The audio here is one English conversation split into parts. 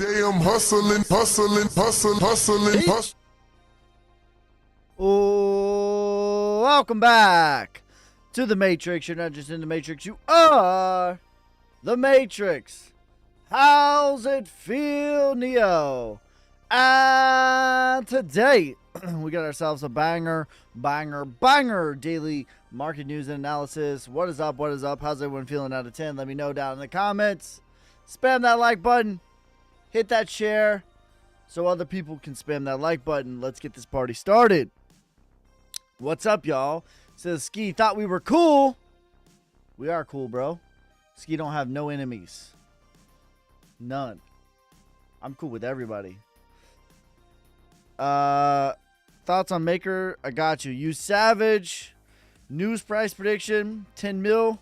day I'm hustling. Oh, welcome back to the Matrix. You're not just in the Matrix, you are the Matrix. How's it feel, Neo? And today, we got ourselves a banger daily market news and analysis. What is up? What is up? How's everyone feeling out of 10? Let me know down in the comments. Spam that like button. Hit that share so other people can spam that like button. Let's get this party started. What's up, y'all? Says Ski, thought we were cool. We are cool, bro. Ski don't have no enemies. None. I'm cool with everybody. Thoughts on Maker? I got you. You Savage. News price prediction. 10 mil.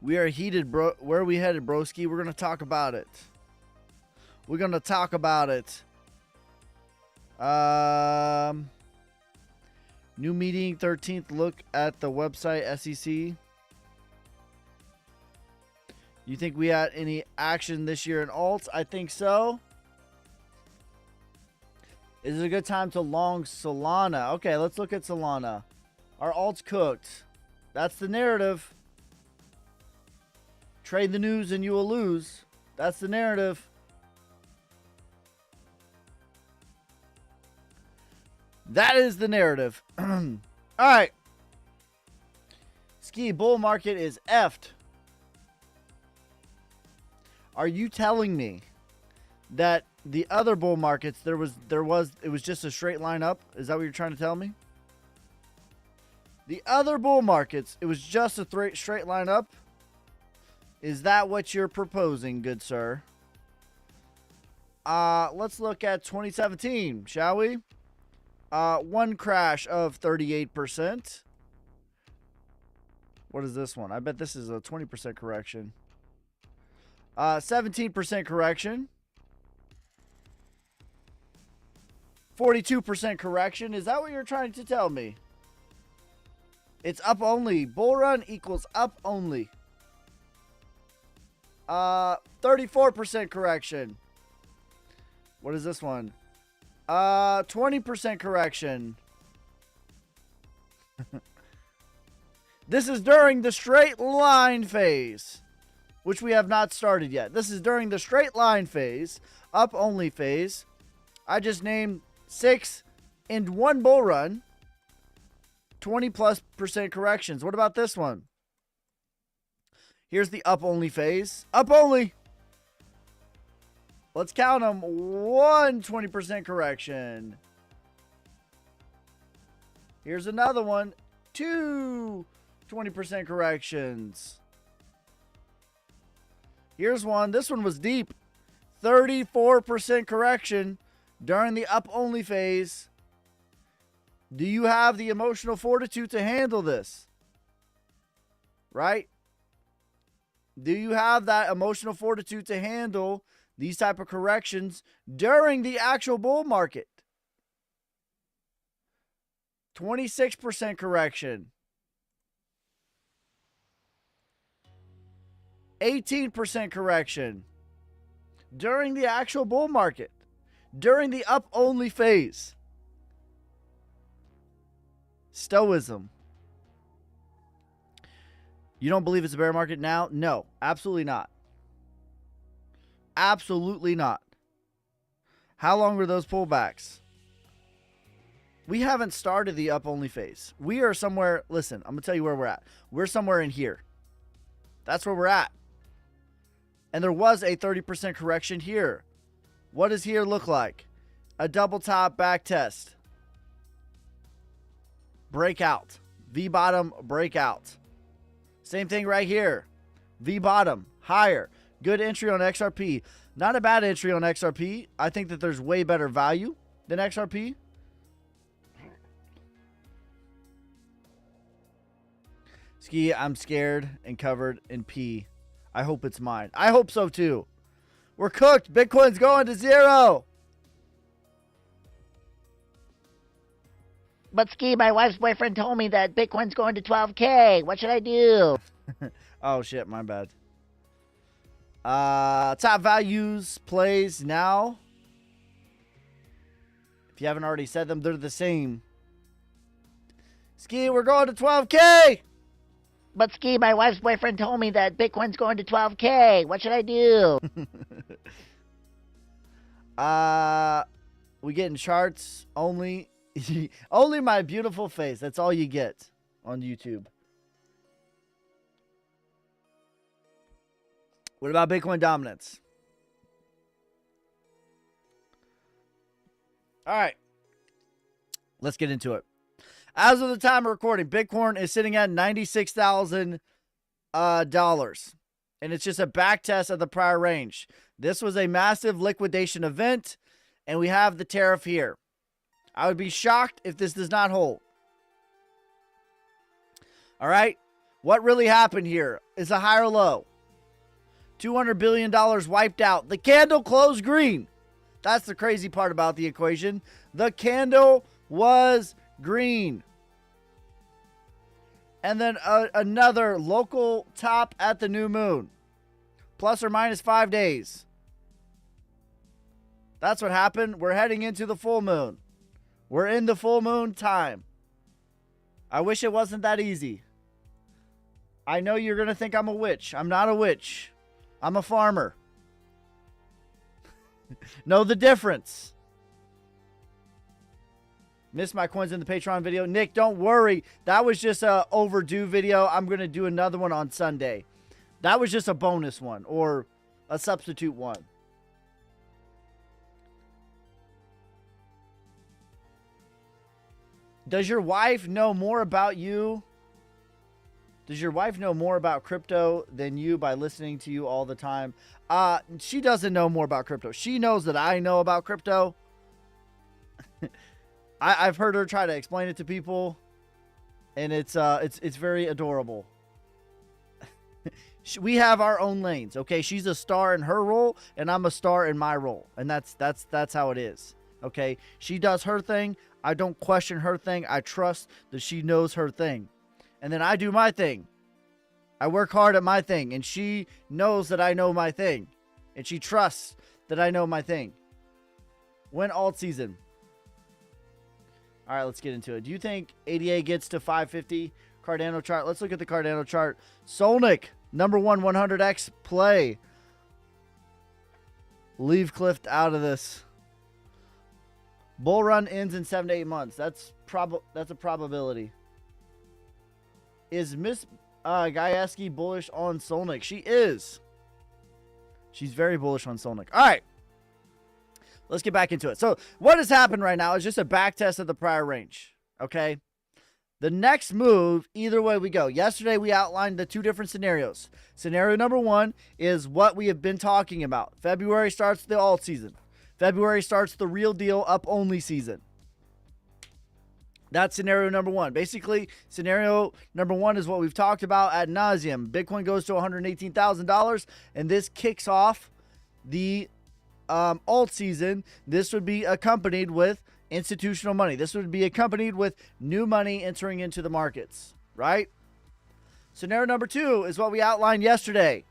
We are heated, bro. Where are we headed, broski? We're going to talk about it. We're going to talk about it. New meeting 13th. Look at the website SEC. You think we had any action this year in alts? I think so. Is it a good time to long Solana? Okay, let's look at Solana. Our alt's cooked. That's the narrative. Trade the news and you will lose. That's the narrative. That is the narrative. All right. Ski bull market is effed. Are you telling me that the other bull markets it was just a straight line up? Is that what you're trying to tell me? The other bull markets, it was just a straight line up? Is that what you're proposing, good sir? Let's look at 2017, shall we? One crash of 38%. What is this one? I bet this is a 20% correction. 17% correction. 42% correction. Is that what you're trying to tell me? It's up only. Bull run equals up only. 34% correction. What is this one? 20% correction. This is during the straight line phase, which we have not started yet. This is during the straight line phase, up only phase. I just named 6 in one bull run, 20+% corrections. What about this one? Here's the up only phase. Up only. Let's count them. 1 20% correction. Here's another one. 2 20% corrections. Here's one. This one was deep. 34% correction during the up only phase. Do you have the emotional fortitude to handle this? Right? Do you have that emotional fortitude to handle these type of corrections during the actual bull market? 26% correction. 18% correction during the actual bull market, during the up only phase. Stoicism. You don't believe it's a bear market now? No, absolutely not. Absolutely not. How long were those pullbacks? We haven't started the up only phase. We are somewhere, listen, I'm going to tell you where we're at. We're somewhere in here. That's where we're at. And there was a 30% correction here. What does here look like? A double top back test. Breakout. V bottom breakout. Same thing right here. V bottom, higher. Good entry on XRP. Not a bad entry on XRP. I think that there's way better value than XRP. Ski, I'm scared and covered in pee. I hope it's mine. I hope so too. We're cooked. Bitcoin's going to 0. But Ski, my wife's boyfriend told me that Bitcoin's going to 12K. What should I do? Oh, shit. My bad. Top values plays now. If you haven't already said them, they're the same. Ski, we're going to 12K. But Ski, my wife's boyfriend told me that Bitcoin's going to 12K. What should I do? We getting charts only. Only my beautiful face. That's all you get on YouTube. What about Bitcoin dominance? All right. Let's get into it. As of the time of recording, Bitcoin is sitting at $96,000. And it's just a back test of the prior range. This was a massive liquidation event, and we have the tariff here. I would be shocked if this does not hold. All right. What really happened here is a higher low. $200 billion wiped out. The candle closed green. That's the crazy part about the equation. The candle was green. And then another local top at the new moon. Plus or minus 5 days. That's what happened. We're heading into the full moon. We're in the full moon time. I wish it wasn't that easy. I know you're going to think I'm a witch. I'm not a witch. I'm a farmer. Know the difference. Missed my coins in the Patreon video. Nick, don't worry. That was just a overdue video. I'm going to do another one on Sunday. That was just a bonus one or a substitute one. Does your wife know more about you? Does your wife know more about crypto than you by listening to you all the time? She doesn't know more about crypto. She knows that I know about crypto. I've heard her try to explain it to people, and it's very adorable. We have our own lanes, okay? She's a star in her role, and I'm a star in my role, and that's how it is, okay? She does her thing. I don't question her thing. I trust that she knows her thing, and then I do my thing. I work hard at my thing, and she knows that I know my thing, and she trusts that I know my thing. When alt season. All right, let's get into it. Do you think ADA gets to 550? Cardano chart. Let's look at the Cardano chart. Solnick, number one 100x play. Leave Cliff out of this. Bull run ends in 7 to 8 months. That's a probability. Is Miss Gajewski bullish on Solnick? She is. She's very bullish on Solnick. All right. Let's get back into it. So what has happened right now is just a back test of the prior range. Okay. The next move, either way we go. Yesterday we outlined the two different scenarios. Scenario number one is what we have been talking about. February starts the alt season. February starts the real deal up only season. That's scenario number one. Basically, scenario number one is what we've talked about ad nauseum. Bitcoin goes to $118,000, and this kicks off the alt season. This would be accompanied with institutional money. This would be accompanied with new money entering into the markets, right? Scenario number two is what we outlined yesterday,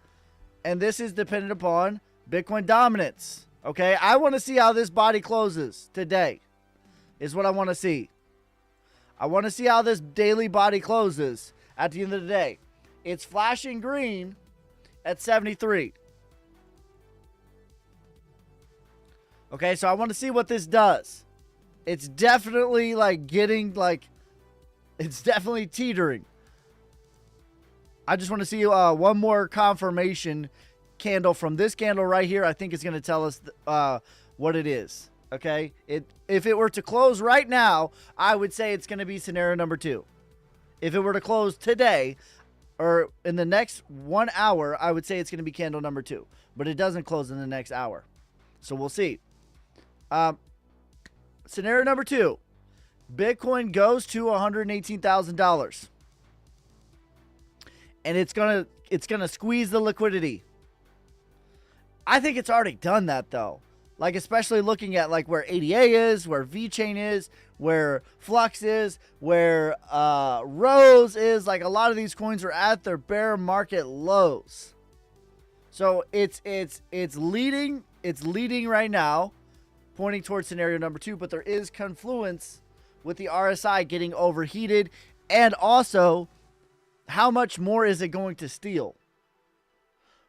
and this is dependent upon Bitcoin dominance. Okay, I want to see how this body closes today is what I want to see. I want to see how this daily body closes at the end of the day. It's flashing green at 73. Okay, so I want to see what this does. It's definitely it's definitely teetering. I just want to see one more confirmation candle from this candle right here. I think it's going to tell us what it is. Okay, if it were to close right now, I would say it's going to be scenario number two. If it were to close today or in the next 1 hour, I would say it's going to be candle number two. But it doesn't close in the next hour, so we'll see. Scenario number two, Bitcoin goes to $118,000, and it's gonna squeeze the liquidity. I think it's already done that though. Like, especially looking at like where ADA is, where VeChain is, where Flux is, where Rose is. Like, a lot of these coins are at their bear market lows. So it's leading right now, pointing towards scenario number 2, but there is confluence with the RSI getting overheated, and also how much more is it going to steal?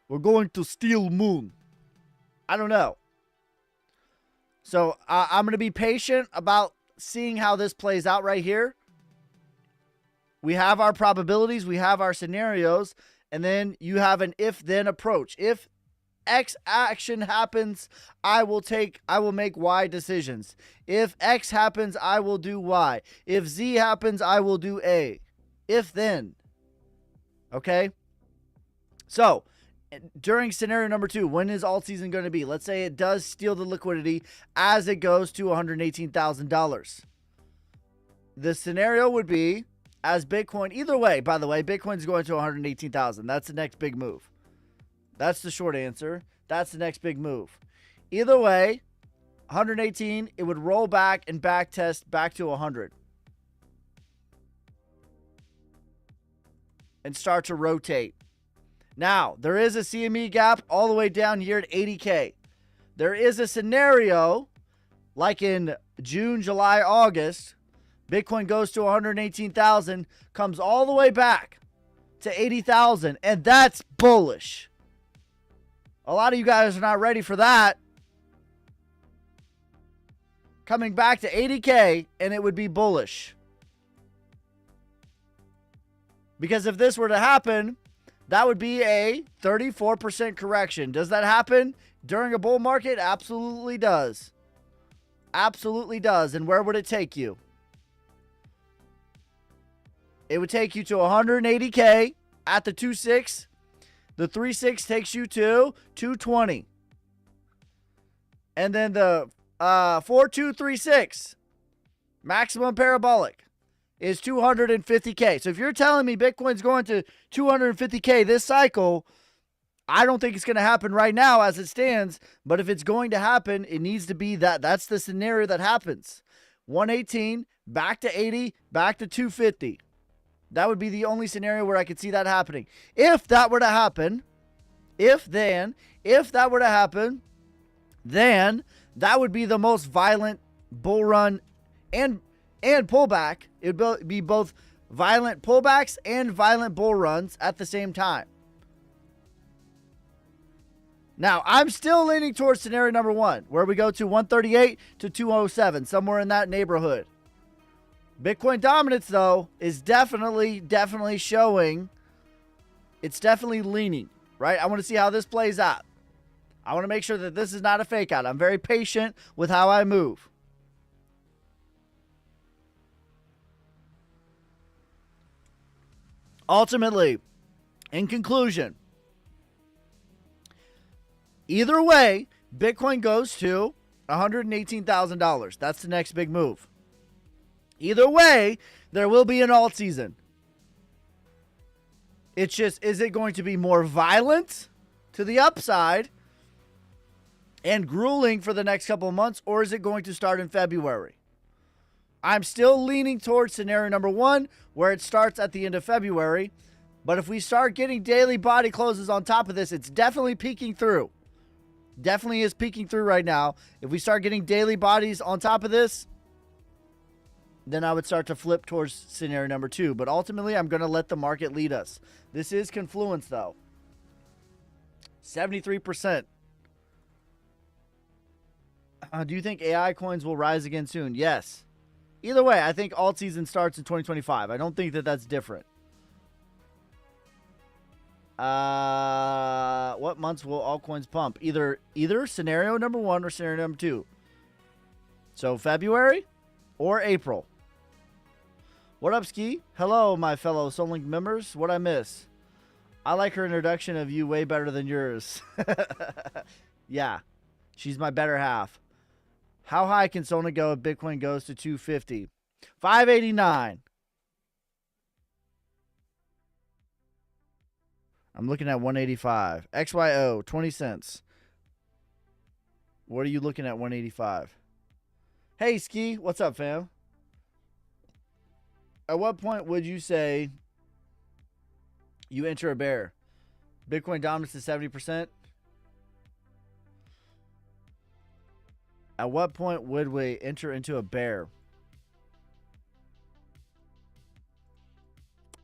We're going to steal moon. I don't know. So I'm going to be patient about seeing how this plays out right here. We have our probabilities, we have our scenarios, and then you have an if-then approach. If X action happens, I will make Y decisions. If X happens, I will do Y. If Z happens, I will do A. If then. Okay? So, during scenario number 2, when is alt season going to be? Let's say it does steal the liquidity as it goes to $118,000. The scenario would be as Bitcoin, either way, by the way, Bitcoin's going to 118,000. That's the next big move. That's the short answer. That's the next big move. Either way, 118, it would roll back and back test back to 100. And start to rotate. Now, there is a CME gap all the way down here at 80K. There is a scenario like in June, July, August, Bitcoin goes to 118,000, comes all the way back to 80,000, and that's bullish. A lot of you guys are not ready for that. Coming back to 80K, and it would be bullish. Because if this were to happen, that would be a 34% correction. Does that happen during a bull market? Absolutely does. Absolutely does. And where would it take you? It would take you to 180K at the 2.6. The 3.6 takes you to 220. And then the 4.236 maximum parabolic is 250K. So if you're telling me Bitcoin's going to 250K this cycle, I don't think it's going to happen right now as it stands. But if it's going to happen, it needs to be that. That's the scenario that happens. 118, back to 80, back to 250. That would be the only scenario where I could see that happening. If that were to happen, if that were to happen, then that would be the most violent bull run and pullback. It would be both violent pullbacks and violent bull runs at the same time. Now, I'm still leaning towards scenario number 1, where we go to 138 to 207, somewhere in that neighborhood. Bitcoin dominance, though, is definitely showing. It's definitely leaning, right? I want to see how this plays out. I want to make sure that this is not a fake out. I'm very patient with how I move. Ultimately, in conclusion, either way, Bitcoin goes to $118,000. That's the next big move. Either way, there will be an alt season. It's just, is it going to be more violent to the upside and grueling for the next couple of months, or is it going to start in February? I'm still leaning towards scenario number 1, where it starts at the end of February. But if we start getting daily body closes on top of this, it's definitely peeking through. Definitely is peeking through right now. If we start getting daily bodies on top of this, then I would start to flip towards scenario number 2. But ultimately, I'm going to let the market lead us. This is confluence, though. 73%. Do you think AI coins will rise again soon? Yes. Either way, I think alt season starts in 2025. I don't think that that's different. What months will altcoins pump? Either scenario number 1 or scenario number 2. So February or April. What up, Ski? Hello, my fellow Soulink members. What I miss? I like her introduction of you way better than yours. Yeah, she's my better half. How high can Solana go if Bitcoin goes to 250? 589. I'm looking at 185. XYO, 20 cents. What are you looking at 185? Hey, Ski. What's up, fam? At what point would you say you enter a bear? Bitcoin dominance is 70%. At what point would we enter into a bear?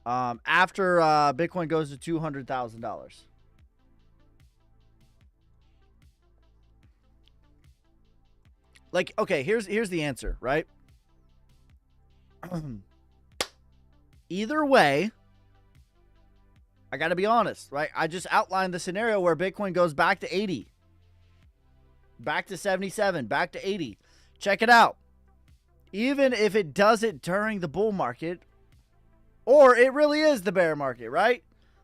After Bitcoin goes to $200,000. Like, okay, here's the answer, right? Either way, I got to be honest, right? I just outlined the scenario where Bitcoin goes back to 80, back to 77, back to 80. Check it out. Even if it does it during the bull market, or it really is the bear market, right?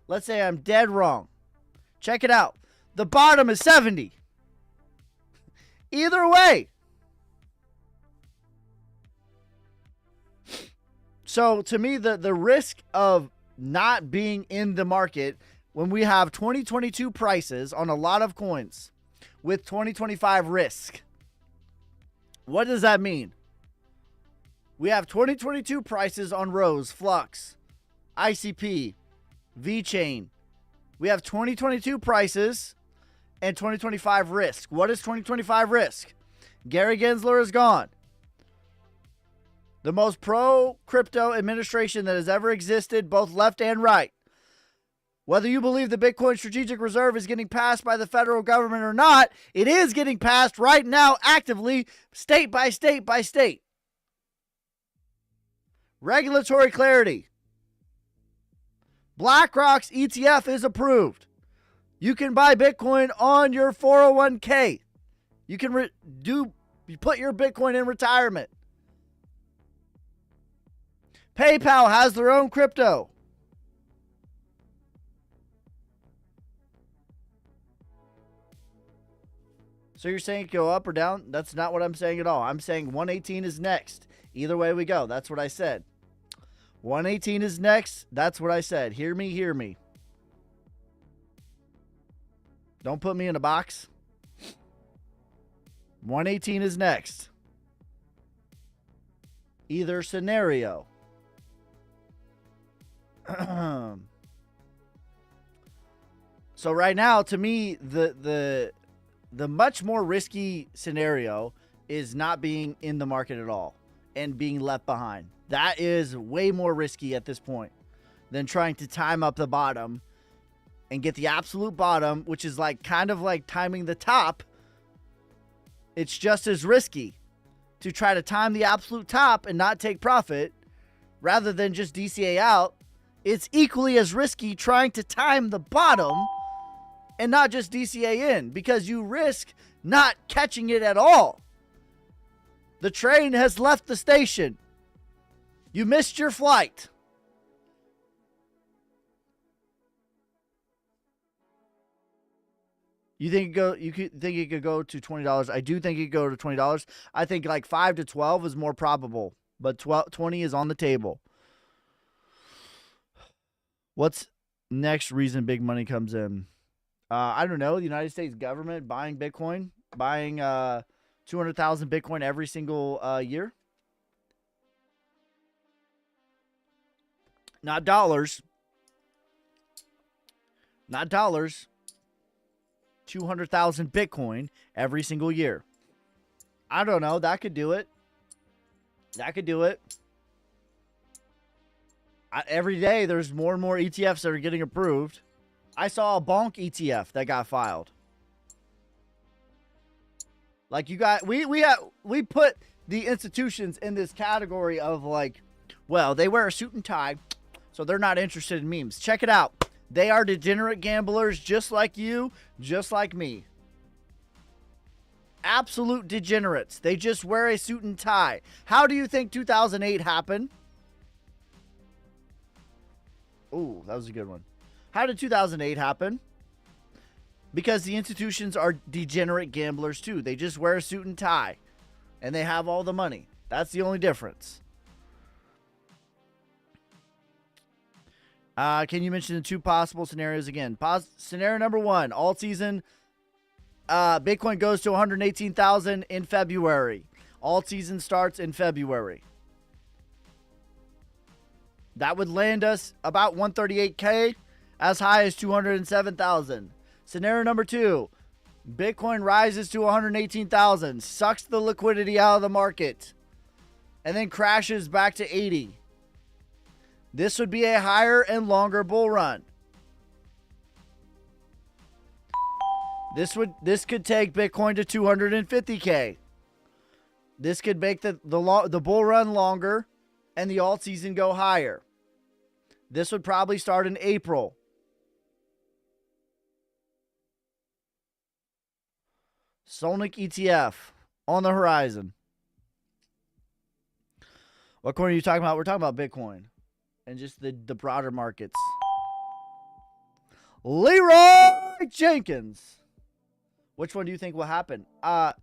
Let's say I'm dead wrong. Check it out. The bottom is 70. Either way. So to me, the risk of not being in the market when we have 2022 prices on a lot of coins with 2025 risk. What does that mean? We have 2022 prices on Rose, Flux, ICP, VeChain. We have 2022 prices and 2025 risk. What is 2025 risk? Gary Gensler is gone. The most pro-crypto administration that has ever existed, both left and right. Whether you believe the Bitcoin Strategic Reserve is getting passed by the federal government or not, it is getting passed right now actively, state by state by state. Regulatory clarity. BlackRock's ETF is approved. You can buy Bitcoin on your 401k. You can you put your Bitcoin in retirement. PayPal has their own crypto. So you're saying it go up or down? That's not what I'm saying at all. I'm saying 118 is next. Either way we go. That's what I said. 118 is next. That's what I said. Hear me, hear me. Don't put me in a box. 118 is next. Either scenario. So right now, to me, the much more risky scenario is not being in the market at all and being left behind. That is way more risky at this point than trying to time up the bottom and get the absolute bottom, which is like kind of like timing the top. It's just as risky to try to time the absolute top and not take profit rather than just DCA out. It's equally as risky trying to time the bottom and not just DCA in, because you risk not catching it at all. The train has left the station. You missed your flight. You think it could go to $20? I do think it could go to $20. I think like 5 to 12 is more probable, but 20 is on the table. What's next reason big money comes in? I don't know. The United States government buying Bitcoin, buying 200,000 Bitcoin every single year. Not dollars. Not dollars. 200,000 Bitcoin every single year. I don't know. That could do it. That could do it. Every day there's more and more ETFs that are getting approved. I saw a bonk ETF that got filed. Like you got, we put the institutions in this category of like, well, they wear a suit and tie, so they're not interested in memes. Check it out. They are degenerate gamblers just like you, just like me. Absolute degenerates. They just wear a suit and tie. How do you think 2008 happened? Ooh, that was a good one. How did 2008 happen? Because the institutions are degenerate gamblers too. They just wear a suit and tie. And they have all the money. That's the only difference. Can you mention the two possible scenarios again? Scenario number one, all season, Bitcoin goes to 118,000 in February. All season starts in February. That would land us about 138K, as high as 207,000. Scenario number two, Bitcoin rises to 118,000, sucks the liquidity out of the market, and then crashes back to 80. This would be a higher and longer bull run. This could take Bitcoin to 250K. This could make the bull run longer and the alt season go higher. This would probably start in April. Solnic ETF on the horizon. What coin are you talking about? We're talking about Bitcoin and just the broader markets. Leroy Jenkins. Which one do you think will happen?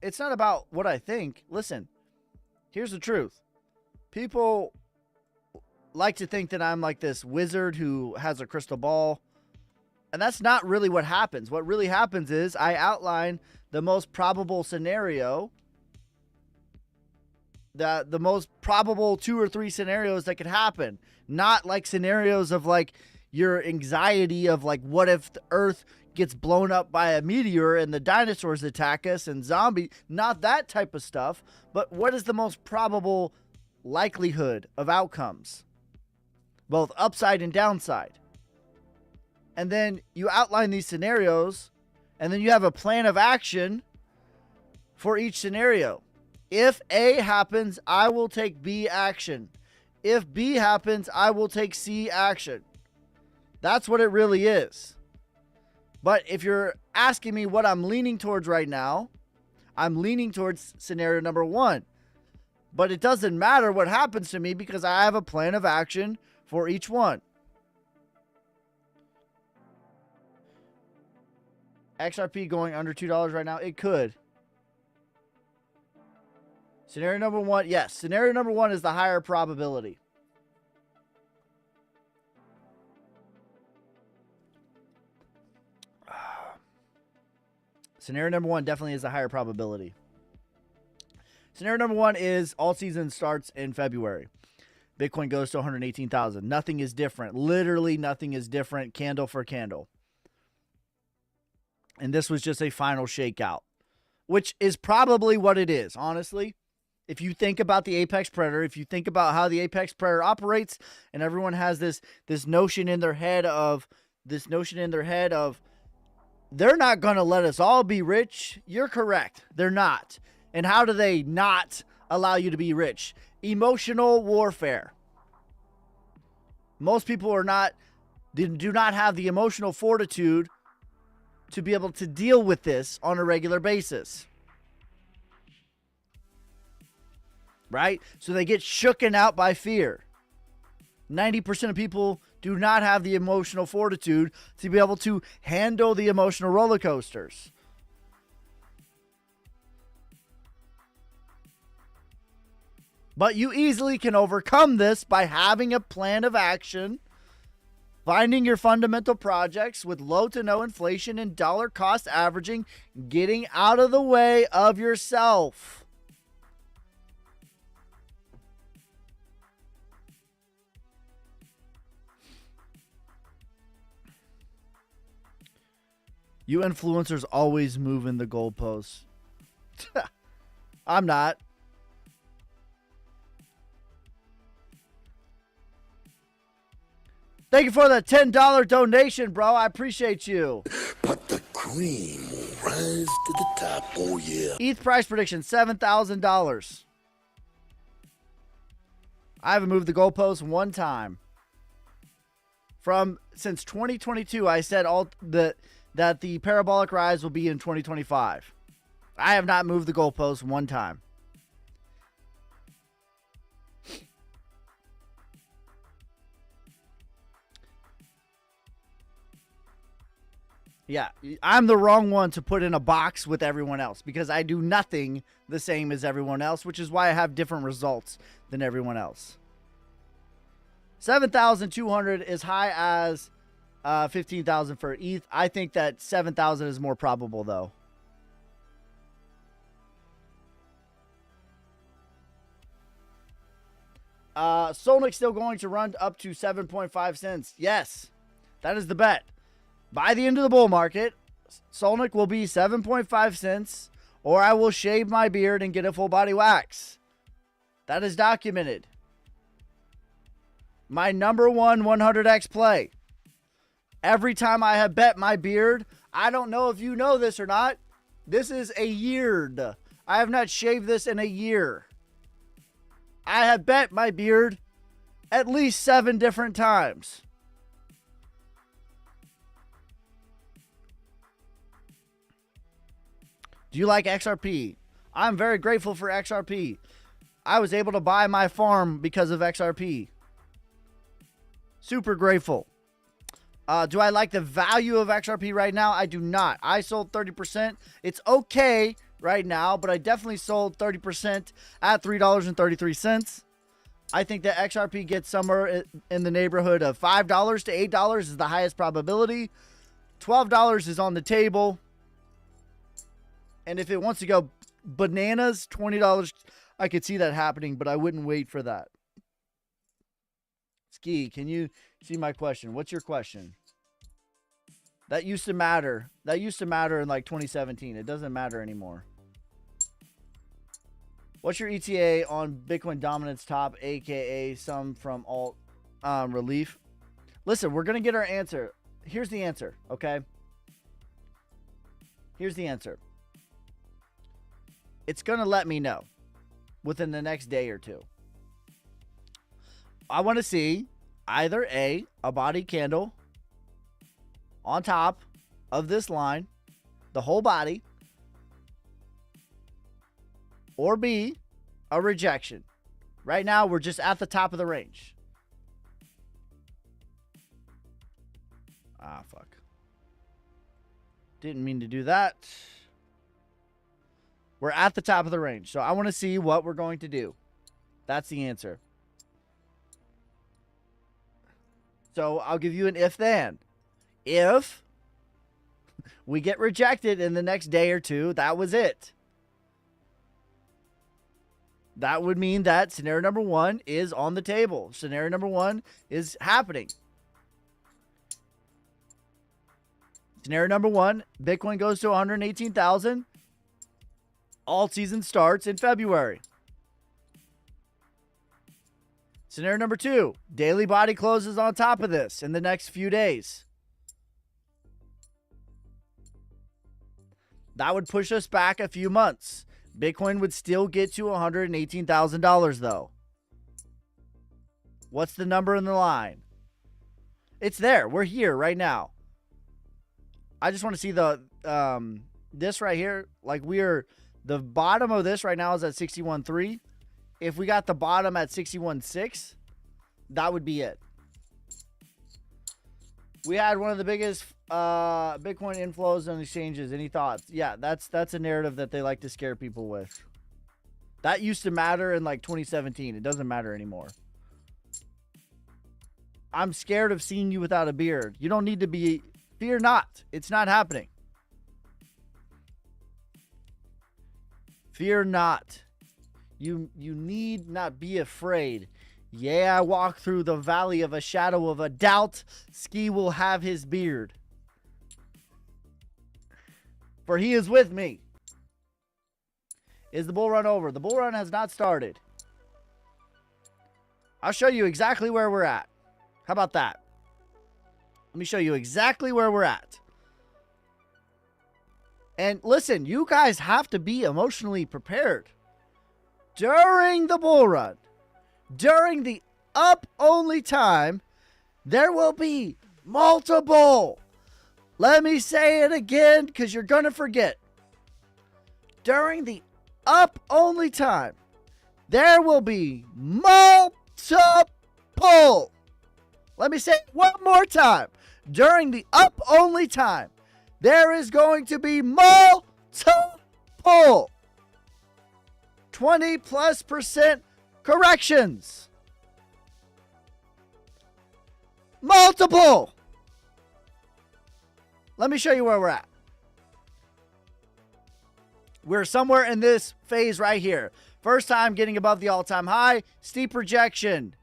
It's not about what I think. Listen, here's the truth. People like to think that I'm like this wizard who has a crystal ball. And that's not really what happens. What really happens is I outline the most probable scenario, the most probable 2 or 3 scenarios that could happen. Not like scenarios of like your anxiety of like, what if the Earth gets blown up by a meteor and the dinosaurs attack us and zombie, not that type of stuff, but what is the most probable likelihood of outcomes, both upside and downside. And then you outline these scenarios, and then you have a plan of action for each scenario. If A happens, I will take B action. If B happens, I will take C action. That's what it really is. But if you're asking me what I'm leaning towards right now, I'm leaning towards scenario number 1. But it doesn't matter what happens to me because I have a plan of action for each one. XRP going under $2 right now? It could. Scenario number 1, yes. Scenario number 1 is the higher probability. Scenario number 1 definitely is a higher probability. Scenario number 1 is all season starts in February. Bitcoin goes to 118,000. Nothing is different. Literally nothing is different, candle for candle. And this was just a final shakeout, which is probably what it is, honestly. If you think about the apex predator, if you think about how the apex predator operates, and everyone has this notion in their head of they're not going to let us all be rich. You're correct. They're not. And how do they not allow you to be rich? Emotional warfare. Most people do not have the emotional fortitude to be able to deal with this on a regular basis. Right? So they get shooken out by fear. 90% of people do not have the emotional fortitude to be able to handle the emotional roller coasters. But you easily can overcome this by having a plan of action, finding your fundamental projects with low to no inflation and dollar cost averaging, getting out of the way of yourself. You influencers always moving the goalposts. I'm not. Thank you for the $10 donation, bro. I appreciate you. But the cream will rise to the top. Oh, yeah. ETH price prediction, $7,000. I haven't moved the goalpost one time. Since 2022, I said that the parabolic rise will be in 2025. I have not moved the goalpost one time. Yeah, I'm the wrong one to put in a box with everyone else because I do nothing the same as everyone else, which is why I have different results than everyone else. 7,200 is high as 15,000 for ETH. I think that 7,000 is more probable, though. Solnic still going to run up to 7.5 cents. Yes, that is the bet. By the end of the bull market, Solnick will be 7.5 cents, or I will shave my beard and get a full body wax. That is documented. My number one 100x play. Every time I have bet my beard, I don't know if you know this or not, this is a year. I have not shaved this in a year. I have bet my beard at least 7 different times. Do you like XRP? I'm very grateful for XRP. I was able to buy my farm because of XRP. Super grateful. Do I like the value of XRP right now? I do not. I sold 30%. It's okay right now, but I definitely sold 30% at $3.33. I think that XRP gets somewhere in the neighborhood of $5 to $8 is the highest probability. $12 is on the table. And if it wants to go bananas, $20, I could see that happening, but I wouldn't wait for that. Ski, can you see my question? What's your question? That used to matter. That used to matter in like 2017. It doesn't matter anymore. What's your ETA on Bitcoin dominance top, aka some from alt relief? Listen, we're going to get our answer. Here's the answer, okay? Here's the answer. It's going to let me know within the next day or two. I want to see either a body candle on top of this line, the whole body, or B, a rejection. Right now, we're just at the top of the range. Ah, fuck. Didn't mean to do that. We're at the top of the range, so I want to see what we're going to do. That's the answer. So I'll give you an if-then. If we get rejected in the next day or two, that was it. That would mean that scenario number 1 is on the table. Scenario number 1 is happening. Scenario number 1, Bitcoin goes to 118,000. Alt season starts in February. Scenario number 2, daily body closes on top of this in the next few days. That would push us back a few months. Bitcoin would still get to $118,000 though. What's the number in the line? It's there. We're here right now. I just want to see the this right here. Like the bottom of this right now is at 61.3. If we got the bottom at 61.6, that would be it. We had one of the biggest Bitcoin inflows on exchanges. Any thoughts? Yeah, that's a narrative that they like to scare people with. That used to matter in like 2017. It doesn't matter anymore. I'm scared of seeing you without a beard. You don't need to be. Fear not. It's not happening. Fear not. You need not be afraid. Yeah, I walk through the valley of a shadow of a doubt. Ski will have his beard. For he is with me. Is the bull run over? The bull run has not started. I'll show you exactly where we're at. How about that? Let me show you exactly where we're at. And listen, you guys have to be emotionally prepared. During the bull run, during the up-only time, there will be multiple. Let me say it again because you're going to forget. During the up-only time, there will be multiple. Let me say it one more time. During the up-only time, there is going to be multiple 20+% corrections. Multiple. Let me show you where we're at. We're somewhere in this phase right here. First time getting above the all-time high. Steep rejection.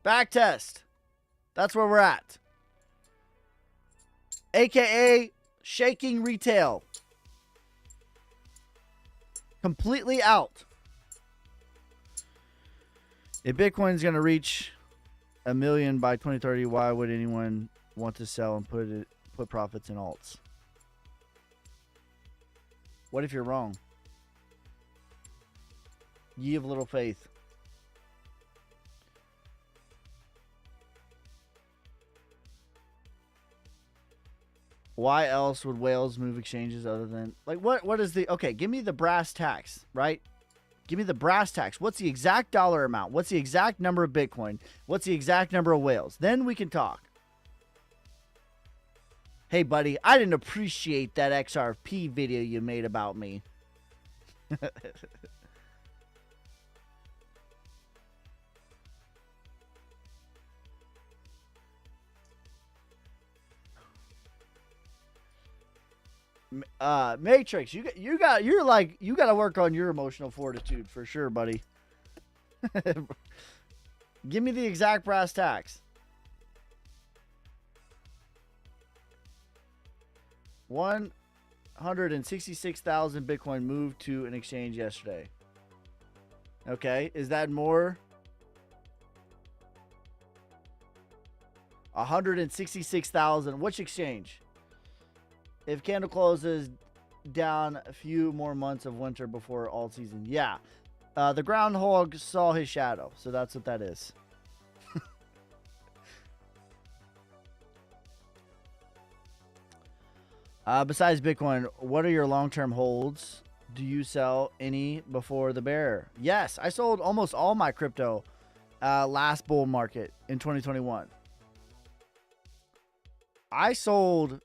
Back test. That's where we're at. AKA Shaking retail. Completely out. If Bitcoin's going to reach $1 million by 2030, why would anyone want to sell and put profits in alts? What if you're wrong? Ye of little faith. Why else would whales move exchanges other than like what is the okay, give me the brass tacks, right? Give me the brass tacks. What's the exact dollar amount? What's the exact number of Bitcoin? What's the exact number of whales? Then we can talk. Hey buddy, I didn't appreciate that XRP video you made about me. Matrix, you got to work on your emotional fortitude for sure, buddy. Give me the exact brass tacks. 166,000 Bitcoin moved to an exchange yesterday. Okay, is that more? 166,000. Which exchange? If candle closes down a few more months of winter before all season. Yeah. The groundhog saw his shadow. So that's what that is. Besides Bitcoin, what are your long-term holds? Do you sell any before the bear? Yes. I sold almost all my crypto last bull market in 2021. I sold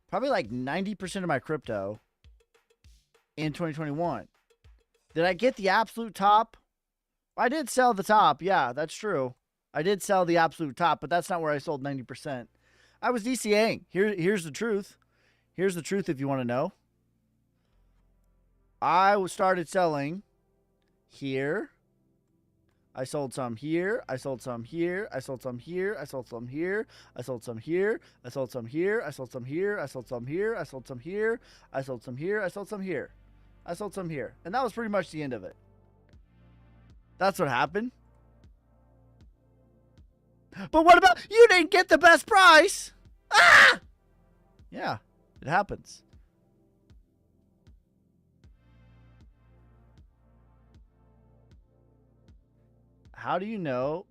probably like 90% of my crypto in 2021. Did I get the absolute top? I did sell the top. Yeah, that's true. I did sell the absolute top, but that's not where I sold 90%. I was DCAing. Here's the truth. Here's the truth if you want to know. I started selling here. I sold some here. I sold some here. I sold some here. I sold some here. I sold some here. I sold some here. I sold some here. I sold some here. I sold some here. I sold some here. I sold some here. I sold some here. And that was pretty much the end of it. That's what happened. But what about you didn't get the best price? Ah! Yeah, it happens. How do you know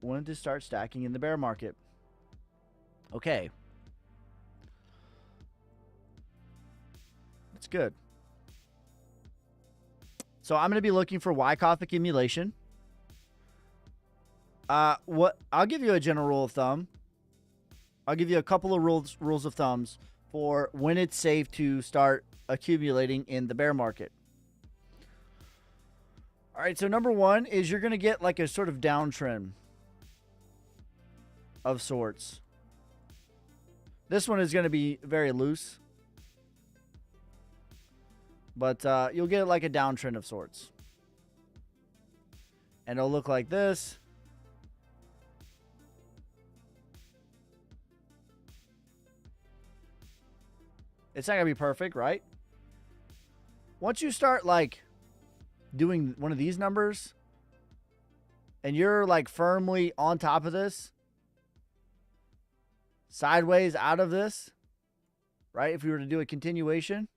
when to start stacking in the bear market? Okay. That's good. So I'm going to be looking for Wyckoff accumulation. I'll give you a general rule of thumb. I'll give you a couple of rules of thumbs for when it's safe to start accumulating in the bear market. All right, so number one is you're going to get like a sort of downtrend of sorts. This one is going to be very loose, but you'll get like a downtrend of sorts. And it'll look like this. It's not going to be perfect, right? Once you start like doing one of these numbers and you're like firmly on top of this, sideways out of this, right? If we were to do a continuation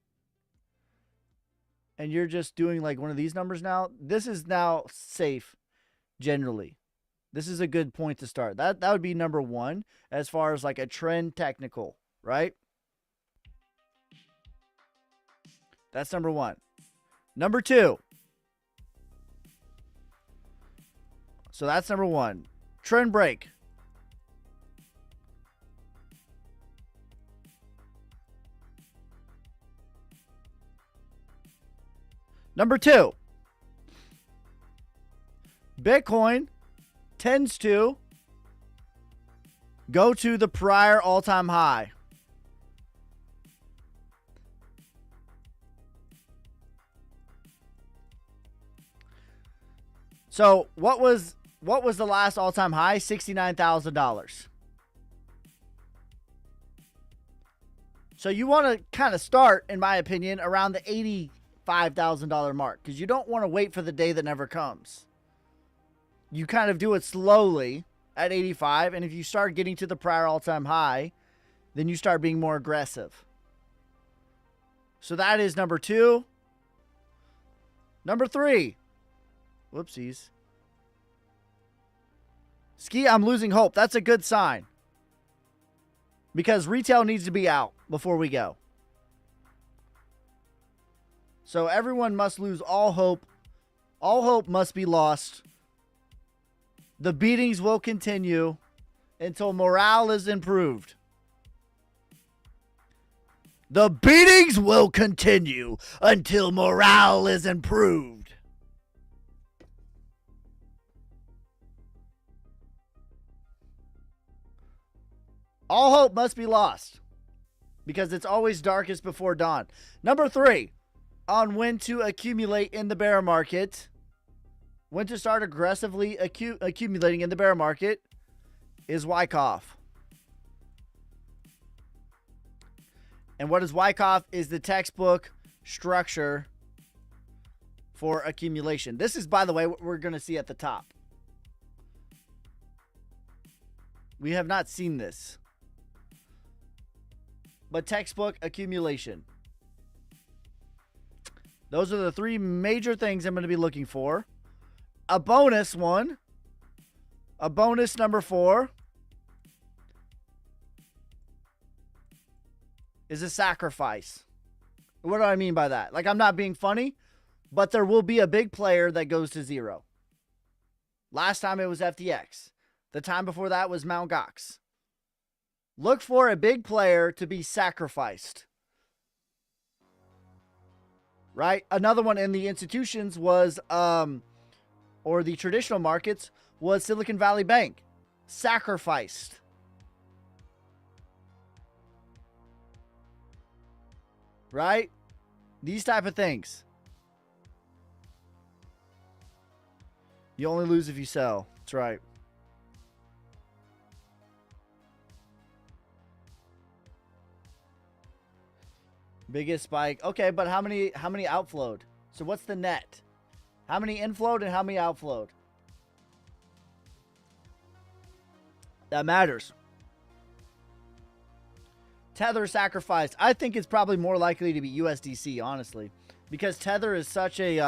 and you're just doing like one of these numbers now, this is now safe generally. This is a good point to start. That would be number one as far as like a trend technical, right? That's number one. Number two. So that's number one. Trend break. Number two. Bitcoin tends to go to the prior all-time high. So what was the last all-time high? $69,000. So you want to kind of start, in my opinion, around the $85,000 mark because you don't want to wait for the day that never comes. You kind of do it slowly at 85, and if you start getting to the prior all-time high, then you start being more aggressive. So that is number 2. Number 3. Whoopsies. Ski, I'm losing hope. That's a good sign. Because retail needs to be out before we go. So everyone must lose all hope. All hope must be lost. The beatings will continue until morale is improved. The beatings will continue until morale is improved. All hope must be lost because it's always darkest before dawn. Number 3, on when to accumulate in the bear market, when to start aggressively accumulating in the bear market is Wyckoff. And what is Wyckoff is the textbook structure for accumulation. This is, by the way, what we're going to see at the top. We have not seen this. But textbook accumulation. Those are the 3 major things I'm going to be looking for. A bonus one. A bonus number 4 is a sacrifice. What do I mean by that? Like, I'm not being funny, but there will be a big player that goes to 0. Last time it was FTX. The time before that was Mt. Gox. Look for a big player to be sacrificed. Right? Another one in the institutions was, or the traditional markets, was Silicon Valley Bank. Sacrificed. Right? These type of things. You only lose if you sell. That's right. Biggest spike. Okay, but how many outflowed? So what's the net? How many inflowed and how many outflowed? That matters. Tether sacrificed. I think it's probably more likely to be USDC, honestly. Because Tether is such a...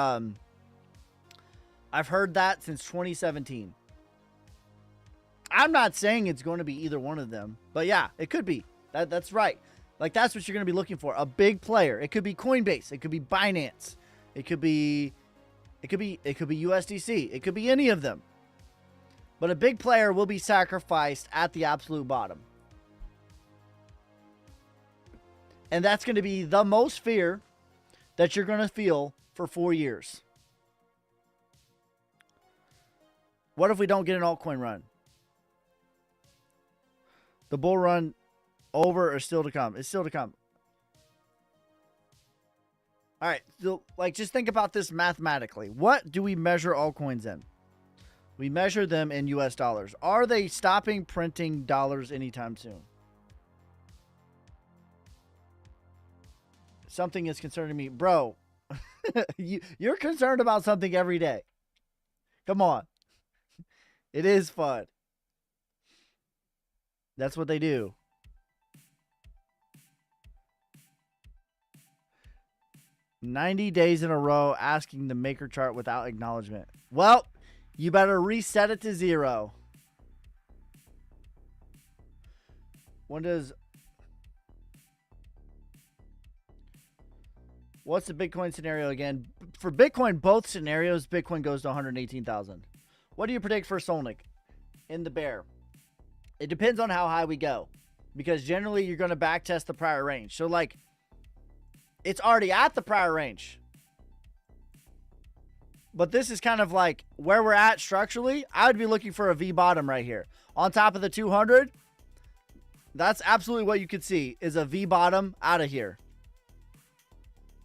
I've heard that since 2017. I'm not saying it's going to be either one of them. But yeah, it could be. That's right. Like, that's what you're going to be looking for. A big player. It could be Coinbase. It could be Binance. It could be USDC. It could be any of them. But a big player will be sacrificed at the absolute bottom. And that's going to be the most fear that you're going to feel for 4 years. What if we don't get an altcoin run? The bull run over or still to come? It's still to come. All right. So, like, just think about this mathematically. What do we measure altcoins in? We measure them in US dollars. Are they stopping printing dollars anytime soon? Something is concerning me. Bro, you're concerned about something every day. Come on. It is fun. That's what they do. "90 days in a row asking the maker chart without acknowledgement." Well, you better reset it to 0. What's the Bitcoin scenario again? For Bitcoin, both scenarios, Bitcoin goes to 118,000. What do you predict for Solnic in the bear? It depends on how high we go. Because generally, you're going to backtest the prior range. So, like, it's already at the prior range. But this is kind of like where we're at structurally. I would be looking for a V bottom right here. On top of the 200, that's absolutely what you could see is a V bottom out of here.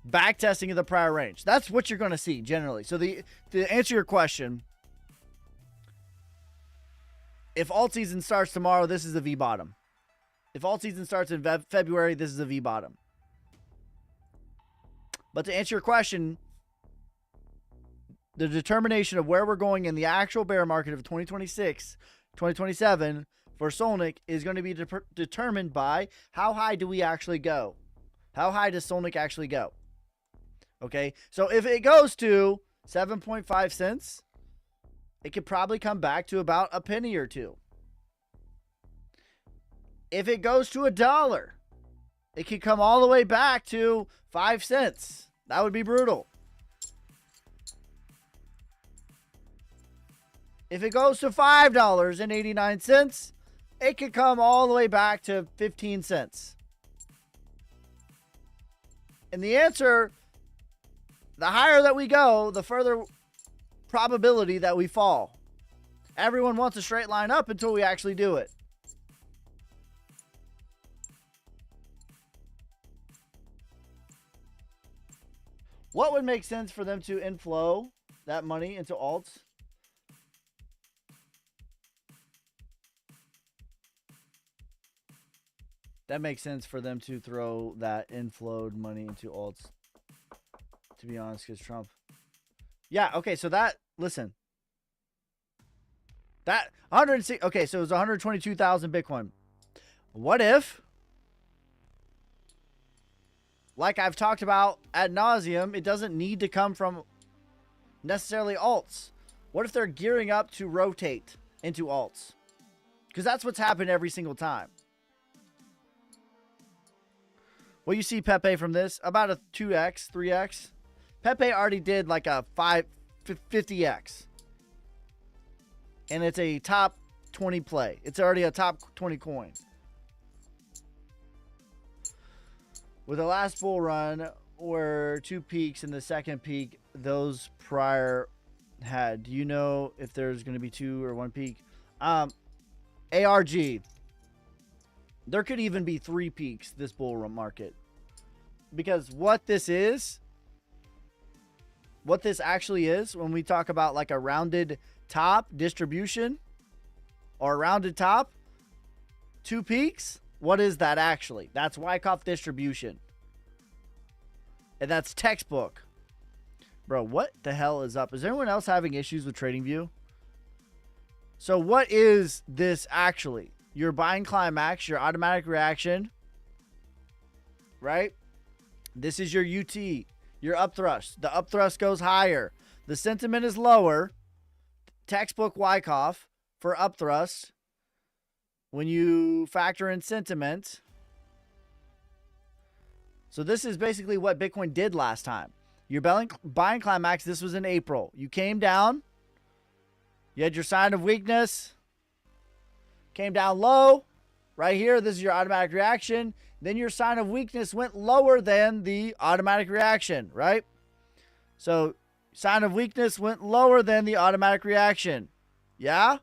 Backtesting of the prior range. That's what you're going to see generally. So to answer your question, if alt season starts tomorrow, this is a V bottom. If alt season starts in February, this is a V bottom. But to answer your question, the determination of where we're going in the actual bear market of 2026, 2027 for Solnick is going to be determined by how high do we actually go? How high does Solnick actually go? Okay, so if it goes to 7.5 cents, it could probably come back to about a penny or two. If it goes to $1, it could come all the way back to 5 cents. That would be brutal. If it goes to $5.89, it could come all the way back to 15 cents. And the answer, the higher that we go, the further probability that we fall. Everyone wants a straight line up until we actually do it. What would make sense for them to inflow that money into alts? That makes sense for them to throw that inflowed money into alts, to be honest, because Trump. Yeah, okay, so that, listen. That 106, okay, so it was 122,000 Bitcoin. What if, like I've talked about ad nauseum, it doesn't need to come from necessarily alts? What if they're gearing up to rotate into alts? Because that's what's happened every single time. Well, you see Pepe from this, about a 2x, 3x. Pepe already did like a 50x. And it's a top 20 play. It's already a top 20 coin. With the last bull run, were 2 peaks, and the second peak, those prior had. Do you know if there's going to be 2 or 1 peak? ARG. There could even be 3 peaks this bull run market. Because what this actually is, when we talk about like a rounded top distribution or a rounded top, 2 peaks, what is that actually? That's Wyckoff distribution. And that's textbook. Bro, what the hell is up? Is anyone else having issues with TradingView? So what is this actually? Your buying climax, your automatic reaction, right? This is your UT, your upthrust. The upthrust goes higher. The sentiment is lower. Textbook Wyckoff for upthrust. When you factor in sentiment. So this is basically what Bitcoin did last time. Your buying climax, this was in April. You came down. You had your sign of weakness. Came down low. Right here, this is your automatic reaction. Then your sign of weakness went lower than the automatic reaction, right? So sign of weakness went lower than the automatic reaction. Yeah?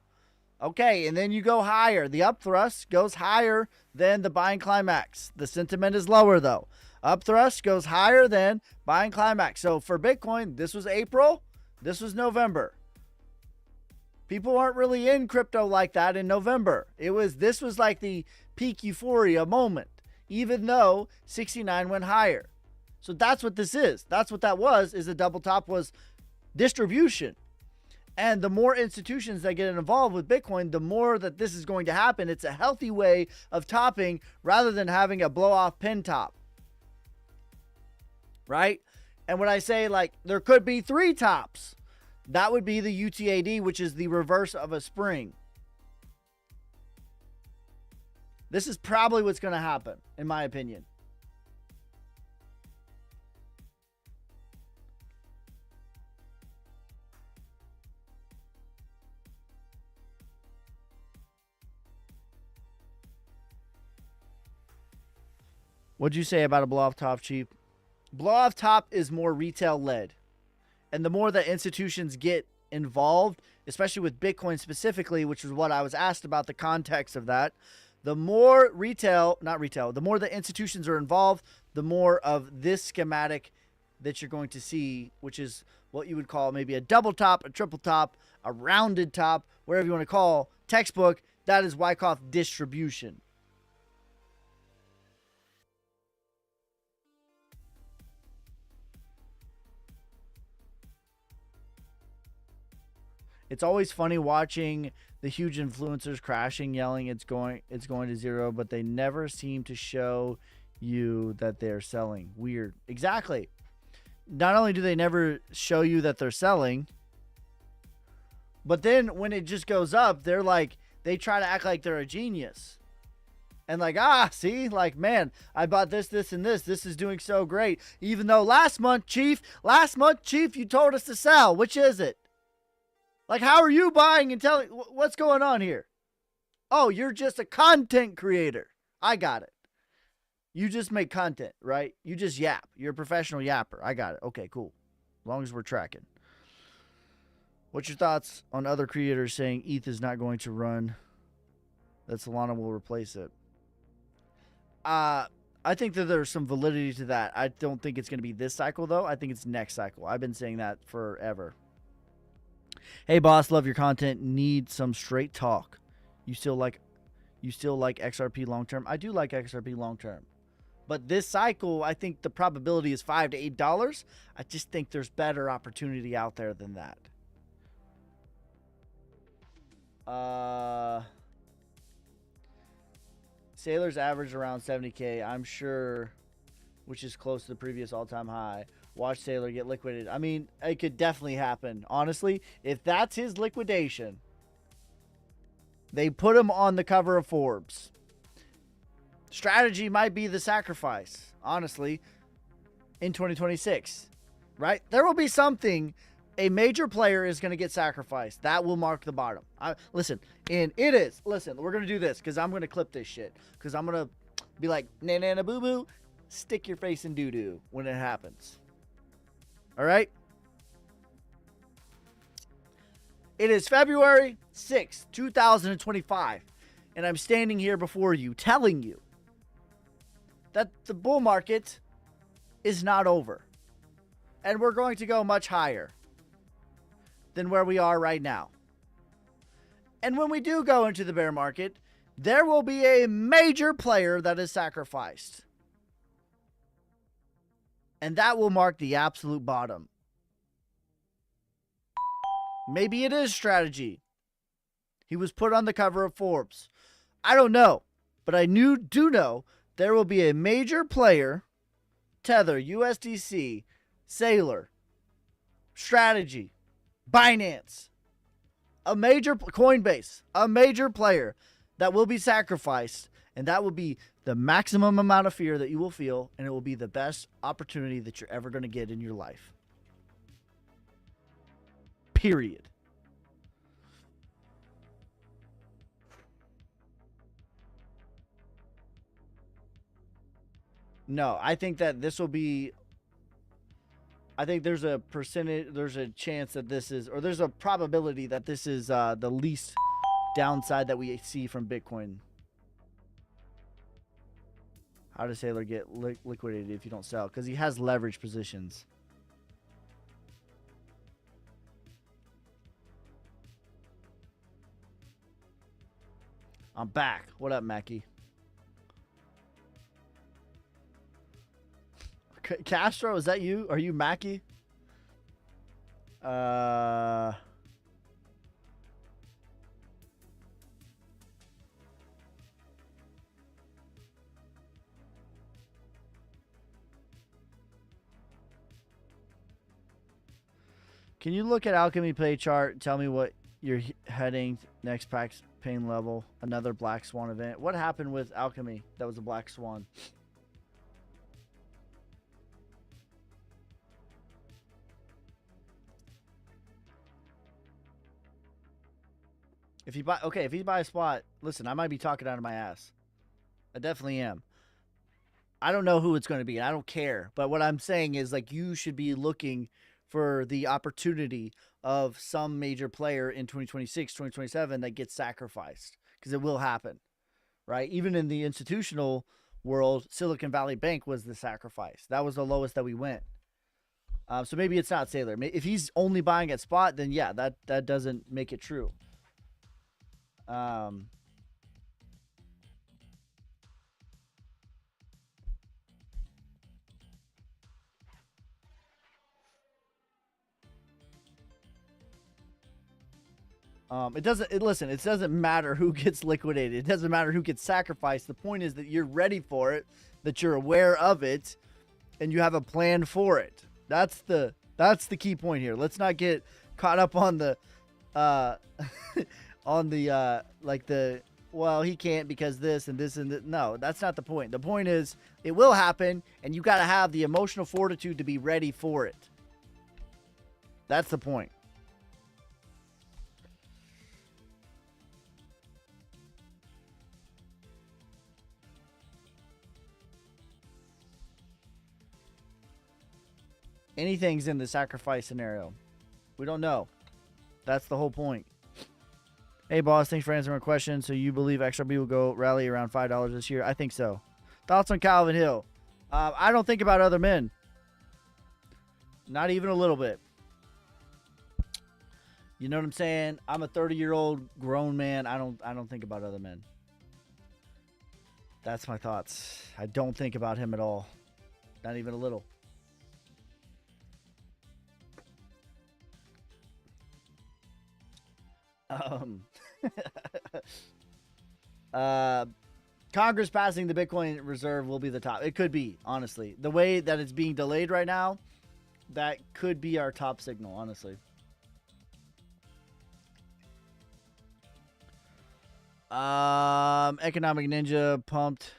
Okay, and then you go higher. The upthrust goes higher than the buying climax. The sentiment is lower, though. Upthrust goes higher than buying climax. So for Bitcoin, this was April. This was November. People aren't really in crypto like that in November. This was like the peak euphoria moment, even though 69 went higher. So that's what this is. That's what that was, is a double top was distribution. And the more institutions that get involved with Bitcoin, the more that this is going to happen. It's a healthy way of topping rather than having a blow off pin top. Right? And when I say like there could be 3 tops, that would be the UTAD, which is the reverse of a spring. This is probably what's going to happen, in my opinion. What'd you say about a blow off top, cheap? Blow off top is more retail led. And the more that institutions get involved, especially with Bitcoin specifically, which is what I was asked about the context of that, the more the more the institutions are involved, the more of this schematic that you're going to see, which is what you would call maybe a double top, a triple top, a rounded top, whatever you want to call textbook, that is Wyckoff distribution. It's always funny watching the huge influencers crashing, yelling it's going to zero, but they never seem to show you that they're selling. Weird. Exactly. Not only do they never show you that they're selling, but then when it just goes up, they're like, they try to act like they're a genius. And like, see, like, man, I bought this, this, and this. This is doing so great. Even though last month, Chief, you told us to sell. Which is it? Like, how are you buying and telling? What's going on here? Oh, you're just a content creator. I got it. You just make content, right? You just yap. You're a professional yapper. I got it. Okay, cool. As long as we're tracking. What's your thoughts on other creators saying ETH is not going to run, that Solana will replace it? I think that there's some validity to that. I don't think it's going to be this cycle, though. I think it's next cycle. I've been saying that forever. Hey, boss, love your content. Need some straight talk. You still like XRP long term? I do like XRP long term. But this cycle, I think the probability is $5 to $8. I just think there's better opportunity out there than that. Sailors average around 70K, I'm sure, which is close to the previous all-time high. Watch Sailor get liquidated. I mean, it could definitely happen. Honestly, if that's his liquidation, they put him on the cover of Forbes. Strategy might be the sacrifice, honestly, in 2026, right? There will be something. A major player is going to get sacrificed. That will mark the bottom. Listen, we're going to do this because I'm going to clip this shit. Because I'm going to be like, na boo boo, stick your face in doo doo when it happens. All right? It is February 6th, 2025. And I'm standing here before you telling you that the bull market is not over. And we're going to go much higher than where we are right now. And when we do go into the bear market, there will be a major player that is sacrificed. And that will mark the absolute bottom. Maybe it is strategy. He was put on the cover of Forbes. I don't know. But I do know there will be a major player, Tether, USDC, Sailor, Strategy, Binance, a major Coinbase, a major player that will be sacrificed, and that will be the maximum amount of fear that you will feel, and it will be the best opportunity that you're ever going to get in your life. Period. No, I think that this will be, I think there's a chance that this is, or there's a probability that this is the least downside that we see from Bitcoin. How does Sailor get liquidated if you don't sell? Because he has leverage positions. I'm back. What up, Mackie? Castro, is that you? Are you Mackie? Can you look at Alchemy Pay chart? Tell me what you're heading next pain level. Another Black Swan event. What happened with Alchemy? That was a Black Swan. If you buy a spot, listen, I might be talking out of my ass. I definitely am. I don't know who it's going to be, and I don't care. But what I'm saying is, like, you should be looking for the opportunity of some major player in 2026, 2027 that gets sacrificed, because it will happen, right? Even in the institutional world, Silicon Valley Bank was the sacrifice. That was the lowest that we went. So maybe it's not Sailor. If he's only buying at spot, then yeah, that doesn't make it true. Listen, it doesn't matter who gets liquidated. It doesn't matter who gets sacrificed. The point is that you're ready for it, that you're aware of it, and you have a plan for it. That's the key point here. Let's not get caught up on the well, he can't because this and this and that. No, that's not the point. The point is it will happen, and you got to have the emotional fortitude to be ready for it. That's the point. Anything's in the sacrifice scenario. We don't know. That's the whole point. Hey, boss, thanks for answering my question. So you believe XRP will go rally around $5 this year? I think so. Thoughts on Calvin Hill? I don't think about other men. Not even a little bit. You know what I'm saying? I'm a 30-year-old grown man. I don't think about other men. That's my thoughts. I don't think about him at all. Not even a little. Congress passing the Bitcoin reserve will be the top. It could be, honestly. The way that it's being delayed right now, that could be our top signal, honestly. Economic Ninja pumped.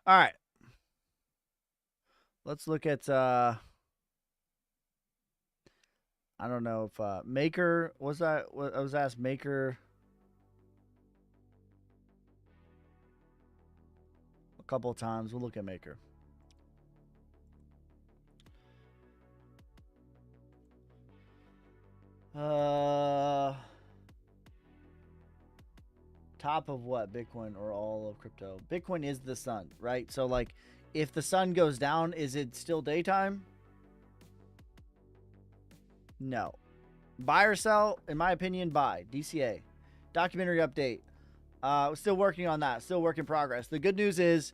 All right. Let's look at I don't know if Maker was that. I was asked Maker a couple of times. We'll look at Maker. Top of what? Bitcoin or all of crypto? Bitcoin is the sun, right? So like, if the sun goes down, is it still daytime? No. Buy or sell? In my opinion, buy. DCA. Documentary update. Still working on that. Still work in progress. The good news is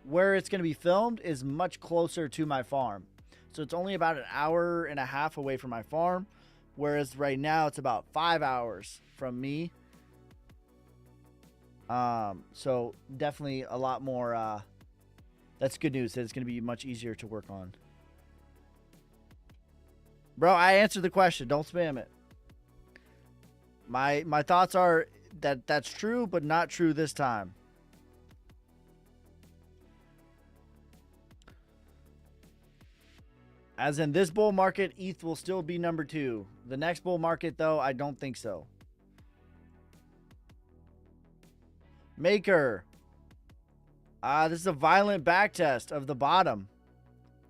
where it's going to be filmed is much closer to my farm. So it's only about an hour and a half away from my farm. Whereas right now it's about 5 hours from me. So definitely a lot more. That's good news. That it's going to be much easier to work on. Bro, I answered the question. Don't spam it. My thoughts are that that's true, but not true this time. As in this bull market, ETH will still be number 2. The next bull market, though, I don't think so. Maker. This is a violent backtest of the bottom.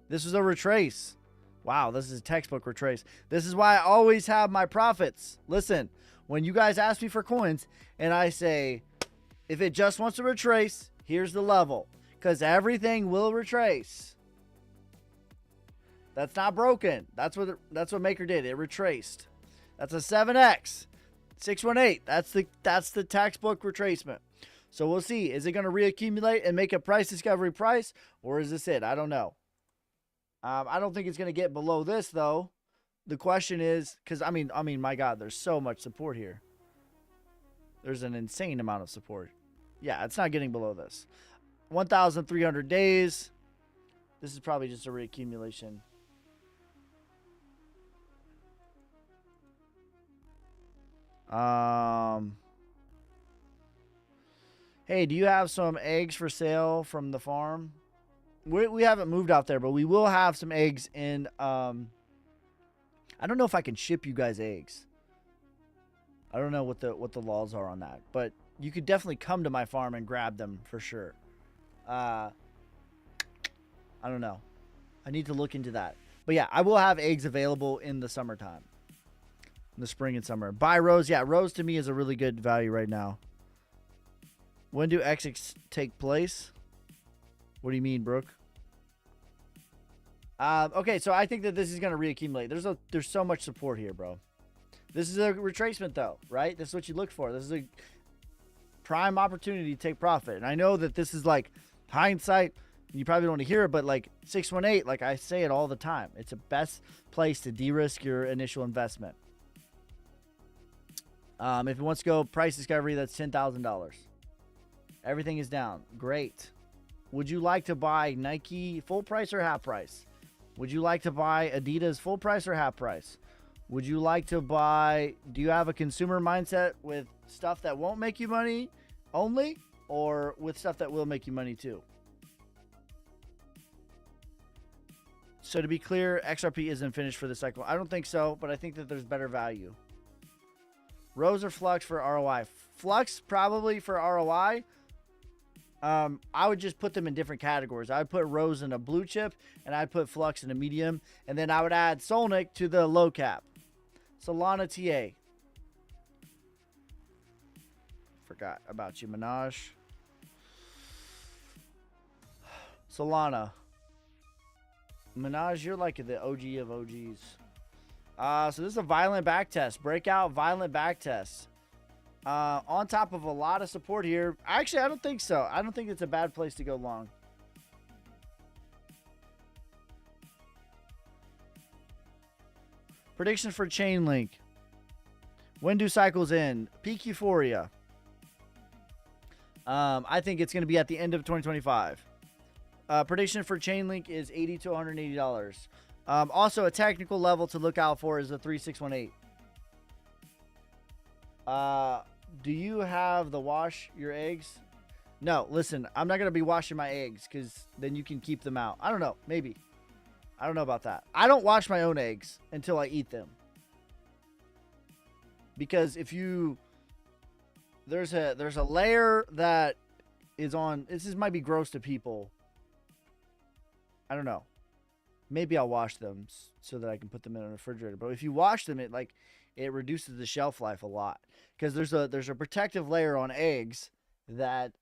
This is a retrace. Wow, this is a textbook retrace. This is why I always have my profits. Listen, when you guys ask me for coins and I say, if it just wants to retrace, here's the level. Because everything will retrace. That's not broken. That's what Maker did. It retraced. That's a 7x. 618. That's the textbook retracement. So we'll see. Is it going to reaccumulate and make a price discovery price? Or is this it? I don't know. I don't think it's going to get below this, though. The question is, because, I mean, my God, there's so much support here. There's an insane amount of support. Yeah, it's not getting below this. 1,300 days. This is probably just a reaccumulation. Hey, do you have some eggs for sale from the farm? We haven't moved out there, but we will have some eggs in. I don't know if I can ship you guys eggs. I don't know what the laws are on that, but you could definitely come to my farm and grab them for sure. I don't know. I need to look into that. But yeah, I will have eggs available in the summertime. In the spring and summer. Buy Rose. Yeah, Rose to me is a really good value right now. When do exits take place? What do you mean, Brooke? Okay, so I think that this is going to reaccumulate. There's so much support here, bro. This is a retracement, though, right? This is what you look for. This is a prime opportunity to take profit. And I know that this is like hindsight. You probably don't want to hear it, but like 618, like I say it all the time. It's the best place to de-risk your initial investment. If it wants to go price discovery, that's $10,000. Everything is down. Great. Would you like to buy Nike full price or half price? Would you like to buy Adidas full price or half price? Would you like to buy, do you have a consumer mindset with stuff that won't make you money only, or with stuff that will make you money too? So to be clear, XRP isn't finished for the cycle. I don't think so, but I think that there's better value. Rose or Flux for ROI? Flux probably for ROI. I would just put them in different categories. I would put Rose in a blue chip, and I'd put Flux in a medium, and then I would add Solnic to the low cap. Solana TA. Forgot about you, Minaj. Solana. Minaj, you're like the OG of OGs. So this is a violent back test. Breakout violent back test. On top of a lot of support here. Actually, I don't think so. I don't think it's a bad place to go long. Predictions for Chainlink. When do cycles end? Peak euphoria. I think it's going to be at the end of 2025. Prediction for Chainlink is $80 to $180. Also, a technical level to look out for is a 3618. Do you have the wash your eggs? No, listen, I'm not going to be washing my eggs because then you can keep them out. I don't know. Maybe. I don't know about that. I don't wash my own eggs until I eat them. Because if you... There's a layer that is on... This might be gross to people. I don't know. Maybe I'll wash them so that I can put them in a refrigerator. But if you wash them, it reduces the shelf life a lot. Because there's a protective layer on eggs that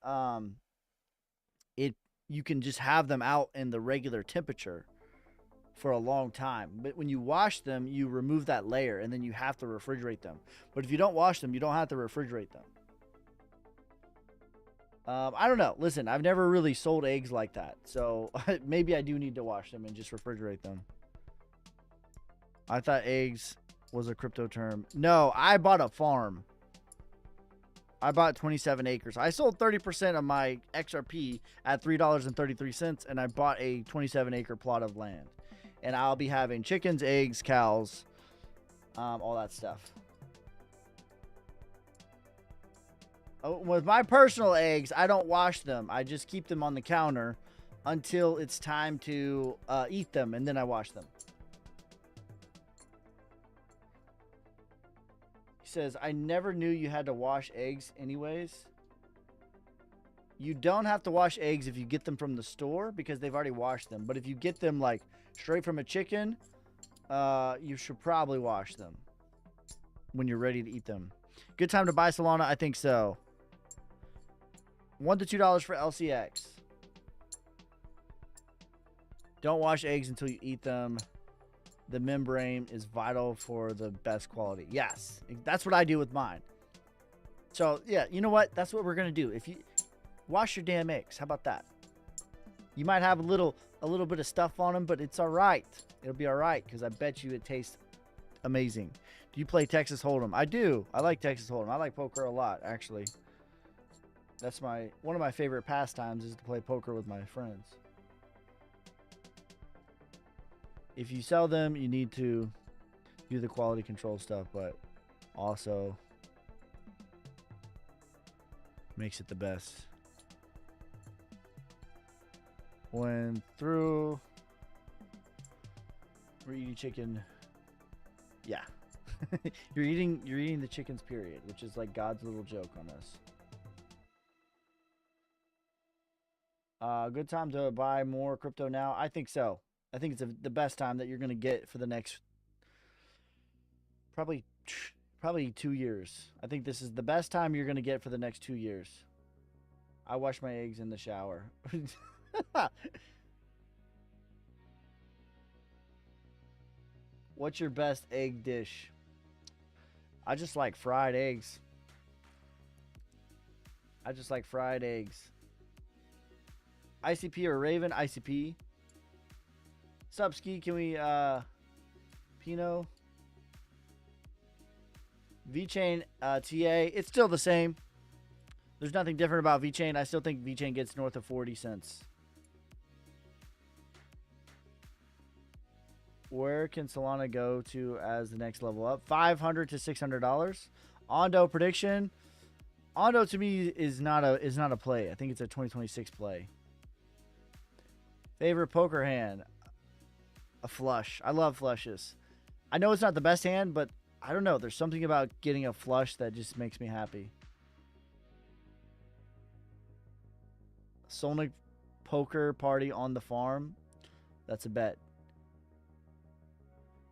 you can just have them out in the regular temperature for a long time. But when you wash them, you remove that layer and then you have to refrigerate them. But if you don't wash them, you don't have to refrigerate them. I don't know. Listen, I've never really sold eggs like that. So maybe I do need to wash them and just refrigerate them. I thought eggs was a crypto term. No, I bought a farm. I bought 27 acres. I sold 30% of my XRP at $3.33, and I bought a 27-acre plot of land. And I'll be having chickens, eggs, cows, all that stuff. With my personal eggs, I don't wash them. I just keep them on the counter until it's time to eat them, and then I wash them. He says, I never knew you had to wash eggs anyways. You don't have to wash eggs if you get them from the store because they've already washed them. But if you get them like straight from a chicken, you should probably wash them when you're ready to eat them. Good time to buy Solana? I think so. $1 to $2 for LCX. Don't wash eggs until you eat them. The membrane is vital for the best quality. Yes, that's what I do with mine. So, yeah, you know what? That's what we're going to do. If you wash your damn eggs, how about that? You might have a little bit of stuff on them, but it's all right. It'll be all right because I bet you it tastes amazing. Do you play Texas Hold'em? I do. I like Texas Hold'em. I like poker a lot, actually. That's one of my favorite pastimes is to play poker with my friends. If you sell them, you need to do the quality control stuff, but also makes it the best. When through, we're eating chicken. Yeah. you're eating the chickens, period, which is like God's little joke on us. Good time to buy more crypto now? I think so. I think it's the best time that you're going to get for the next probably 2 years. I think this is the best time you're going to get for the next 2 years. I wash my eggs in the shower. What's your best egg dish? I just like fried eggs. I just like fried eggs. ICP or Raven? ICP. Subski, can we, Pino? VeChain, TA. It's still the same. There's nothing different about VeChain. I still think VeChain gets north of 40 cents. Where can Solana go to as the next level up? $500 to $600. Ondo prediction. Ondo to me is not a play. I think it's a 2026 play. Favorite poker hand. A flush. I love flushes. I know it's not the best hand, but I don't know. There's something about getting a flush that just makes me happy. Sonic poker party on the farm. That's a bet.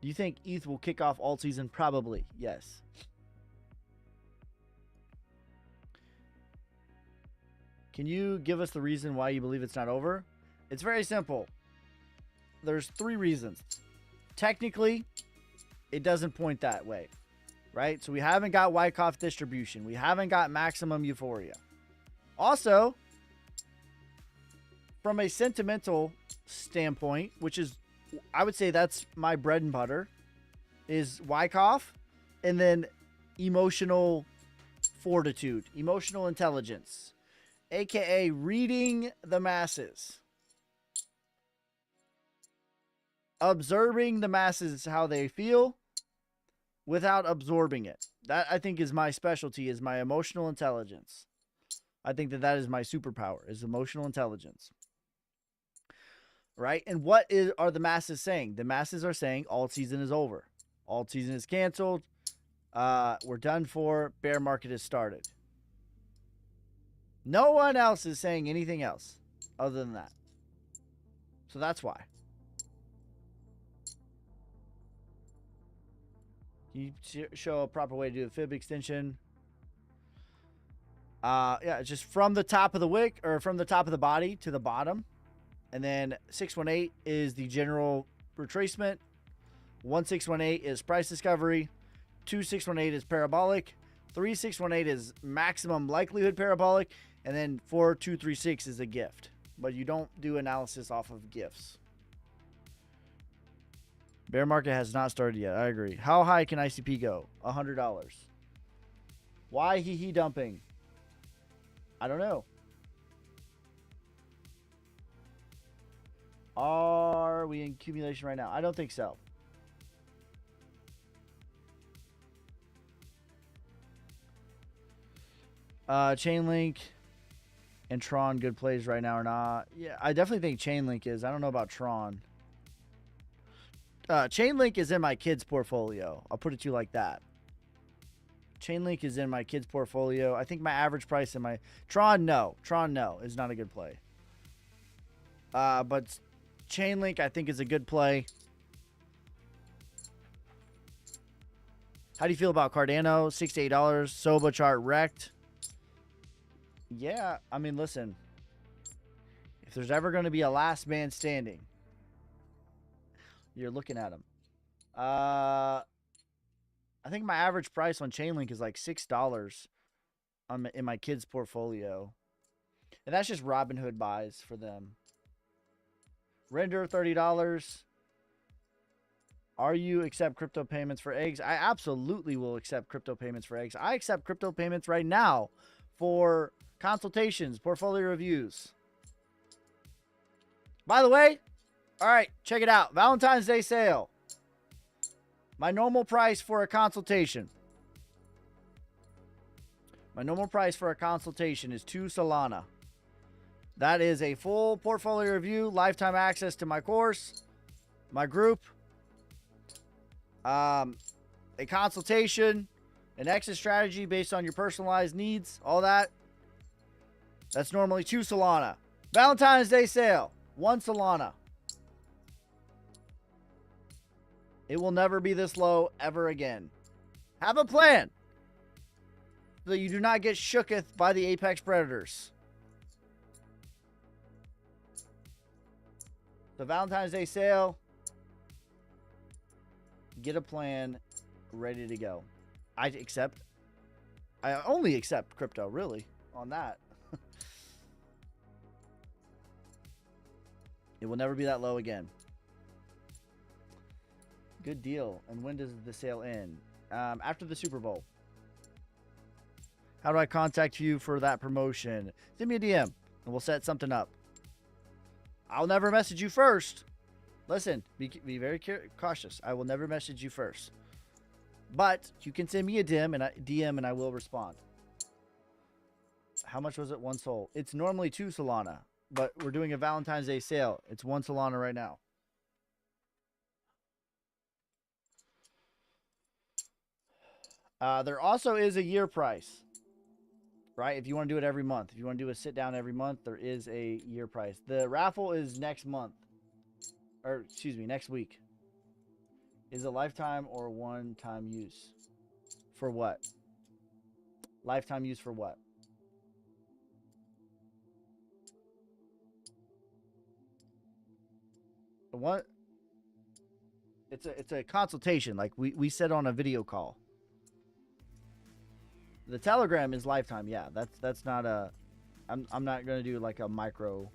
Do you think ETH will kick off alt season? Probably, yes. Can you give us the reason why you believe it's not over? It's very simple. There's 3 reasons. Technically, it doesn't point that way, right? So we haven't got Wyckoff distribution. We haven't got maximum euphoria. Also, from a sentimental standpoint, which is, I would say that's my bread and butter, is Wyckoff, and then emotional fortitude, emotional intelligence, aka reading the masses, observing the masses how they feel without absorbing it. That, I think, is my specialty, is my emotional intelligence. I think that is my superpower, is emotional intelligence. Right? And what are the masses saying? The masses are saying alt season is over. Alt season is canceled. We're done for. Bear market has started. No one else is saying anything else other than that. So that's why. Can you show a proper way to do a fib extension? Yeah, just from the top of the wick, or from the top of the body to the bottom. And then 618 is the general retracement. 1618 is price discovery. 2618 is parabolic. 3618 is maximum likelihood parabolic. And then 4236 is a gift. But you don't do analysis off of gifts. Bear market has not started yet. I agree. How high can ICP go? $100. Why he dumping? I don't know. Are we in accumulation right now? I don't think so. Chainlink and Tron good plays right now or not? Yeah, I definitely think Chainlink is. I don't know about Tron. Chainlink is in my kids' portfolio. I'll put it to you like that. Chainlink is in my kids' portfolio. I think my average price in my Tron, no. Tron, no, is not a good play. But Chainlink, I think, is a good play. How do you feel about Cardano? $68. Soba chart wrecked. Yeah, I mean, listen. If there's ever going to be a last man standing, you're looking at him. I think my average price on Chainlink is like $6 in my kids' portfolio. And that's just Robinhood buys for them. Render, $30. Are you accept crypto payments for eggs? I absolutely will accept crypto payments for eggs. I accept crypto payments right now for consultations, portfolio reviews. By the way, all right, check it out. Valentine's Day sale. My normal price for a consultation. My normal price for a consultation is 2 Solana. That is a full portfolio review, lifetime access to my course, my group, a consultation, an exit strategy based on your personalized needs, all that. That's normally 2 Solana. Valentine's Day sale, 1 Solana. It will never be this low ever again. Have a plan so that you do not get shooketh by the apex predators. The Valentine's Day sale. Get a plan ready to go. I only accept crypto, really, on that. It will never be that low again. Good deal. And when does the sale end? After the Super Bowl. How do I contact you for that promotion? Send me a DM and we'll set something up. I'll never message you first. Listen, be very cautious. I will never message you first. But you can send me a DM and I will respond. How much was it? 1 Sol. It's normally 2 Solana, but we're doing a Valentine's Day sale. It's 1 Solana right now. There also is a year price, right? If you want to do it every month. If you want to do a sit down every month, there is a year price. The raffle is next month. Or, excuse me, next week. Is it lifetime or one-time use? For what? Lifetime use for what? What? It's a consultation, like we said on a video call. The Telegram is lifetime, yeah. That's not a. I'm not gonna do like a micro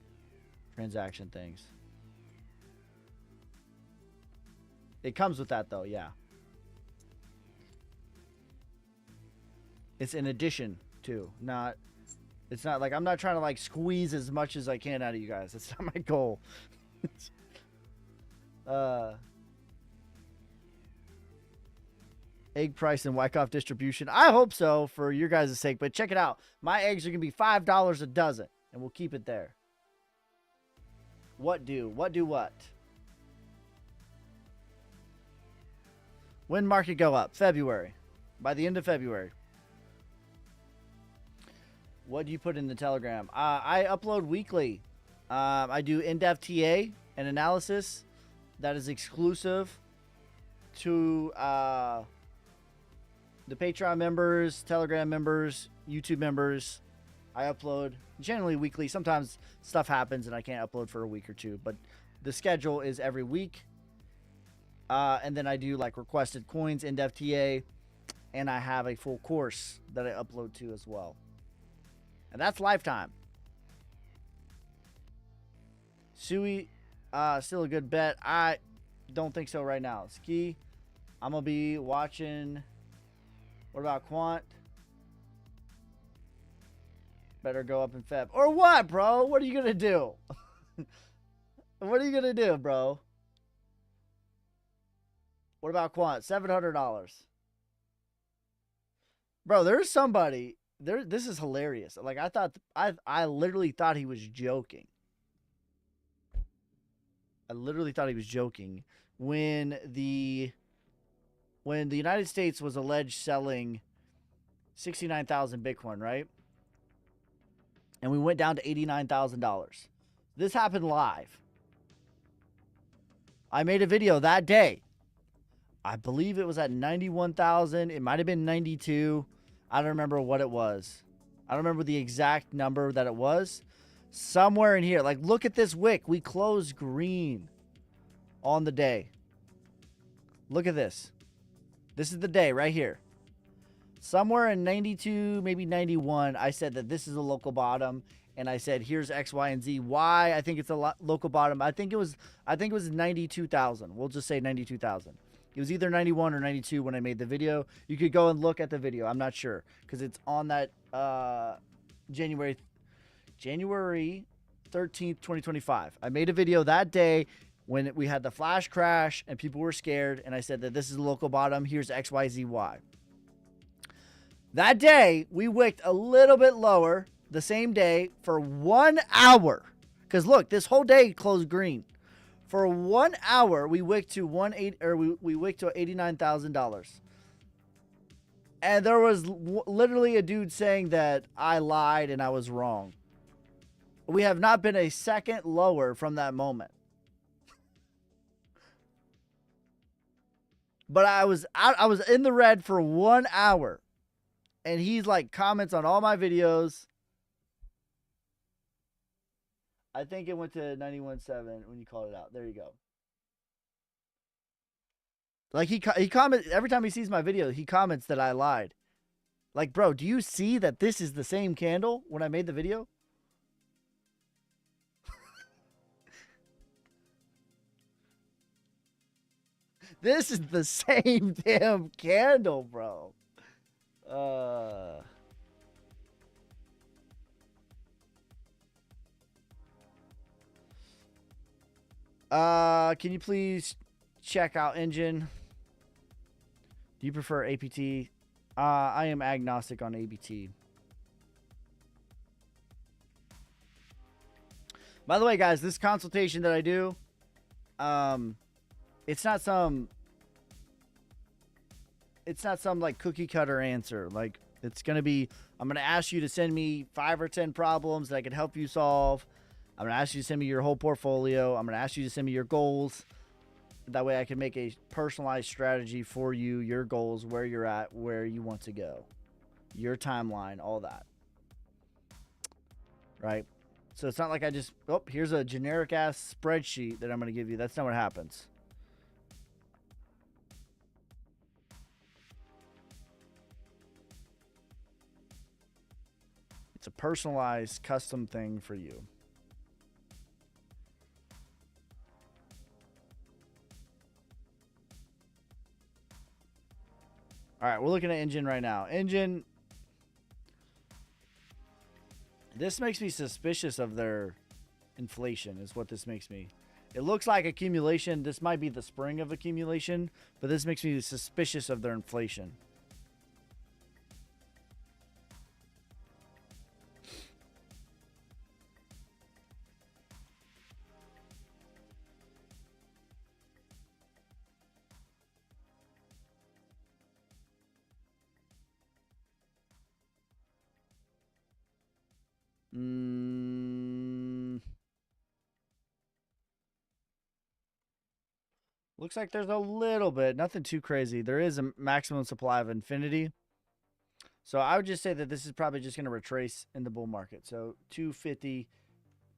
transaction things. It comes with that though, yeah. It's in addition to, not. It's not like I'm not trying to like squeeze as much as I can out of you guys. That's not my goal. Egg price and Wyckoff distribution. I hope so for your guys' sake, but check it out. My eggs are going to be $5 a dozen, and we'll keep it there. What do? What do what? When market go up? February. By the end of February. What do you put in the Telegram? I upload weekly. I do in-depth TA and analysis that is exclusive to the Patreon members, Telegram members, YouTube members. I upload generally weekly. Sometimes stuff happens and I can't upload for a week or two, but the schedule is every week. And then I do like requested coins, in-depth TA, and I have a full course that I upload to as well. And that's lifetime. Sui, still a good bet. I don't think so right now. Ski, I'm going to be watching. What about Quant? Better go up in Feb. Or what, bro? What are you going to do? What are you going to do, bro? What about Quant? $700. Bro, there's somebody. This is hilarious. Like, I literally thought he was joking. I literally thought he was joking when the United States was alleged selling 69,000 Bitcoin, right? And we went down to $89,000. This happened live. I made a video that day. I believe it was at 91,000. It might have been 92. I don't remember what it was. I don't remember the exact number that it was. Somewhere in here. Like, look at this wick. We closed green on the day. Look at this. This is the day right here. Somewhere in 92, maybe 91, I said that this is a local bottom. And I said, here's X, Y, and Z. Why I think it's a local bottom. I think it was 92,000. We'll just say 92,000. It was either 91 or 92 when I made the video. You could go and look at the video. I'm not sure because it's on that January 13th, 2025. I made a video that day when we had the flash crash and people were scared. And I said that this is a local bottom. Here's X, Y, Z, Y. That day, we wicked a little bit lower the same day for 1 hour. Because look, this whole day closed green. For 1 hour, we wicked to we wicked to $89,000. And there was literally a dude saying that I lied and I was wrong. We have not been a second lower from that moment. But I was in the red for 1 hour. And he's like comments on all my videos. I think it went to 91.7 when you called it out. There you go. Like he comments every time he sees my video, he comments that I lied. Like, bro, do you see that this is the same candle when I made the video? This is the same damn candle, bro. Can you please check out engine? Do you prefer APT? I am agnostic on ABT. By the way, guys, this consultation that I do, it's not some like cookie cutter answer. Like, it's going to be, I'm going to ask you to send me 5 or 10 problems that I can help you solve. I'm going to ask you to send me your whole portfolio. I'm going to ask you to send me your goals. That way I can make a personalized strategy for you, your goals, where you're at, where you want to go, your timeline, all that. Right? So it's not like I just, oh, here's a generic ass spreadsheet that I'm going to give you. That's not what happens. It's a personalized, custom thing for you. All right, we're looking at engine right now. Engine, this makes me suspicious of their inflation is what this makes me. It looks like accumulation. This might be the spring of accumulation, but this makes me suspicious of their inflation. Looks like there's a little bit, nothing too crazy. There is a maximum supply of infinity. So I would just say that this is probably just going to retrace in the bull market. So $2.50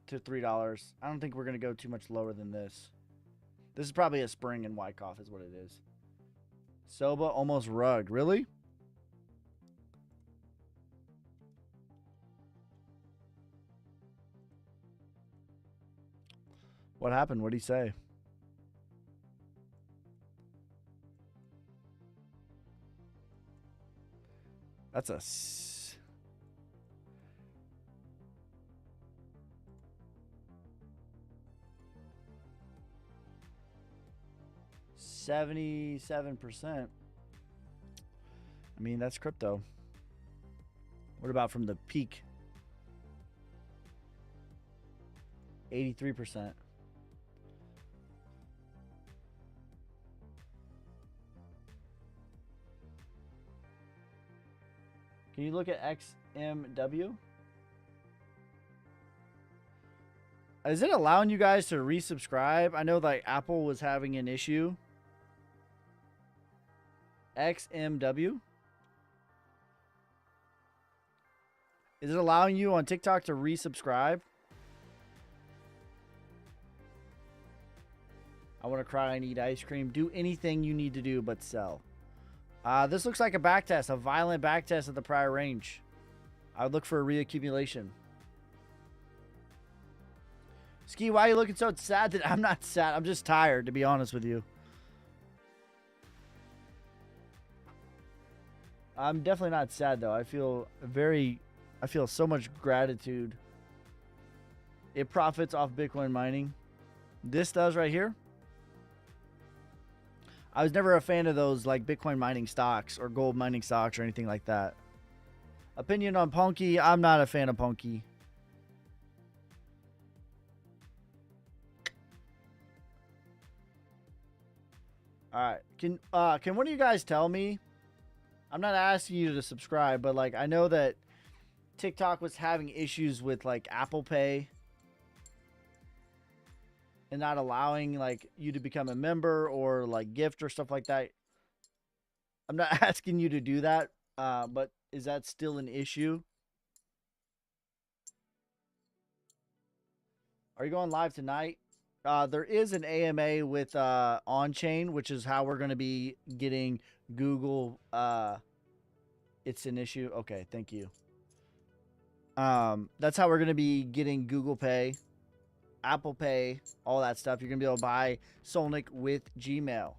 to $3. I don't think we're going to go too much lower than this. This is probably a spring in Wyckoff is what it is. Soba almost rugged. Really? What happened? What did he say? That's a 77%. I mean, that's crypto. What about from the peak? 83%. Can you look at XMW? Is it allowing you guys to resubscribe? I know like Apple was having an issue. XMW? Is it allowing you on TikTok to resubscribe? I want to cry and eat ice cream. Do anything you need to do but sell. This looks like a backtest, a violent backtest of the prior range. I would look for a reaccumulation. Ski, why are you looking so sad? I'm not sad. I'm just tired, to be honest with you. I'm definitely not sad, though. I feel so much gratitude. It profits off Bitcoin mining. This does right here. I was never a fan of those like Bitcoin mining stocks or gold mining stocks or anything like that. Opinion on Punky, I'm not a fan of Punky. All right, can one of you guys tell me? I'm not asking you to subscribe, but like I know that TikTok was having issues with like Apple Pay and not allowing like you to become a member or like gift or stuff like that. I'm not asking you to do that, but is that still an issue? Are you going live tonight? There is an AMA with on-chain, which is how we're going to be getting Google. It's an issue. Okay, thank you. That's how we're going to be getting Google Pay, Apple Pay, all that stuff. You're going to be able to buy Solnic with Gmail.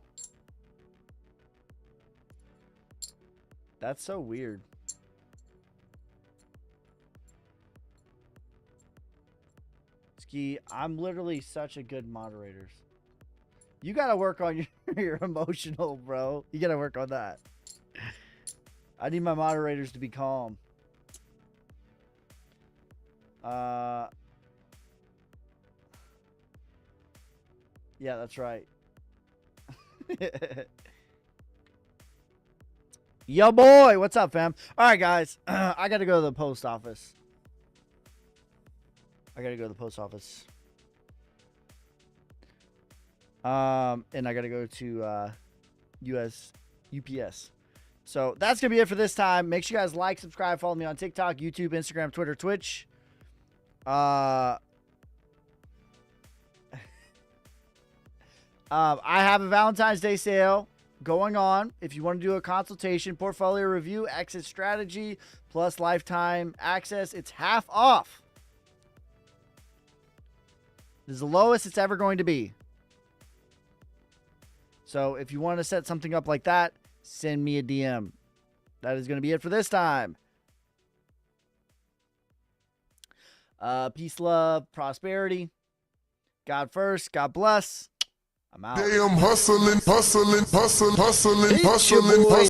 That's so weird. Ski, I'm literally such a good moderator. You gotta work on your emotional, bro. You gotta work on that. I need my moderators to be calm. Yeah, that's right. Yo, boy. What's up, fam? All right, guys. I got to go to the post office. And I got to go to UPS. So that's going to be it for this time. Make sure you guys like, subscribe, follow me on TikTok, YouTube, Instagram, Twitter, Twitch. I have a Valentine's Day sale going on. If you want to do a consultation, portfolio review, exit strategy, plus lifetime access, it's half off. This is the lowest it's ever going to be. So if you want to set something up like that, send me a DM. That is going to be it for this time. Peace, love, prosperity. God first. God bless. I'm out. Damn, hustling. Hit your boy.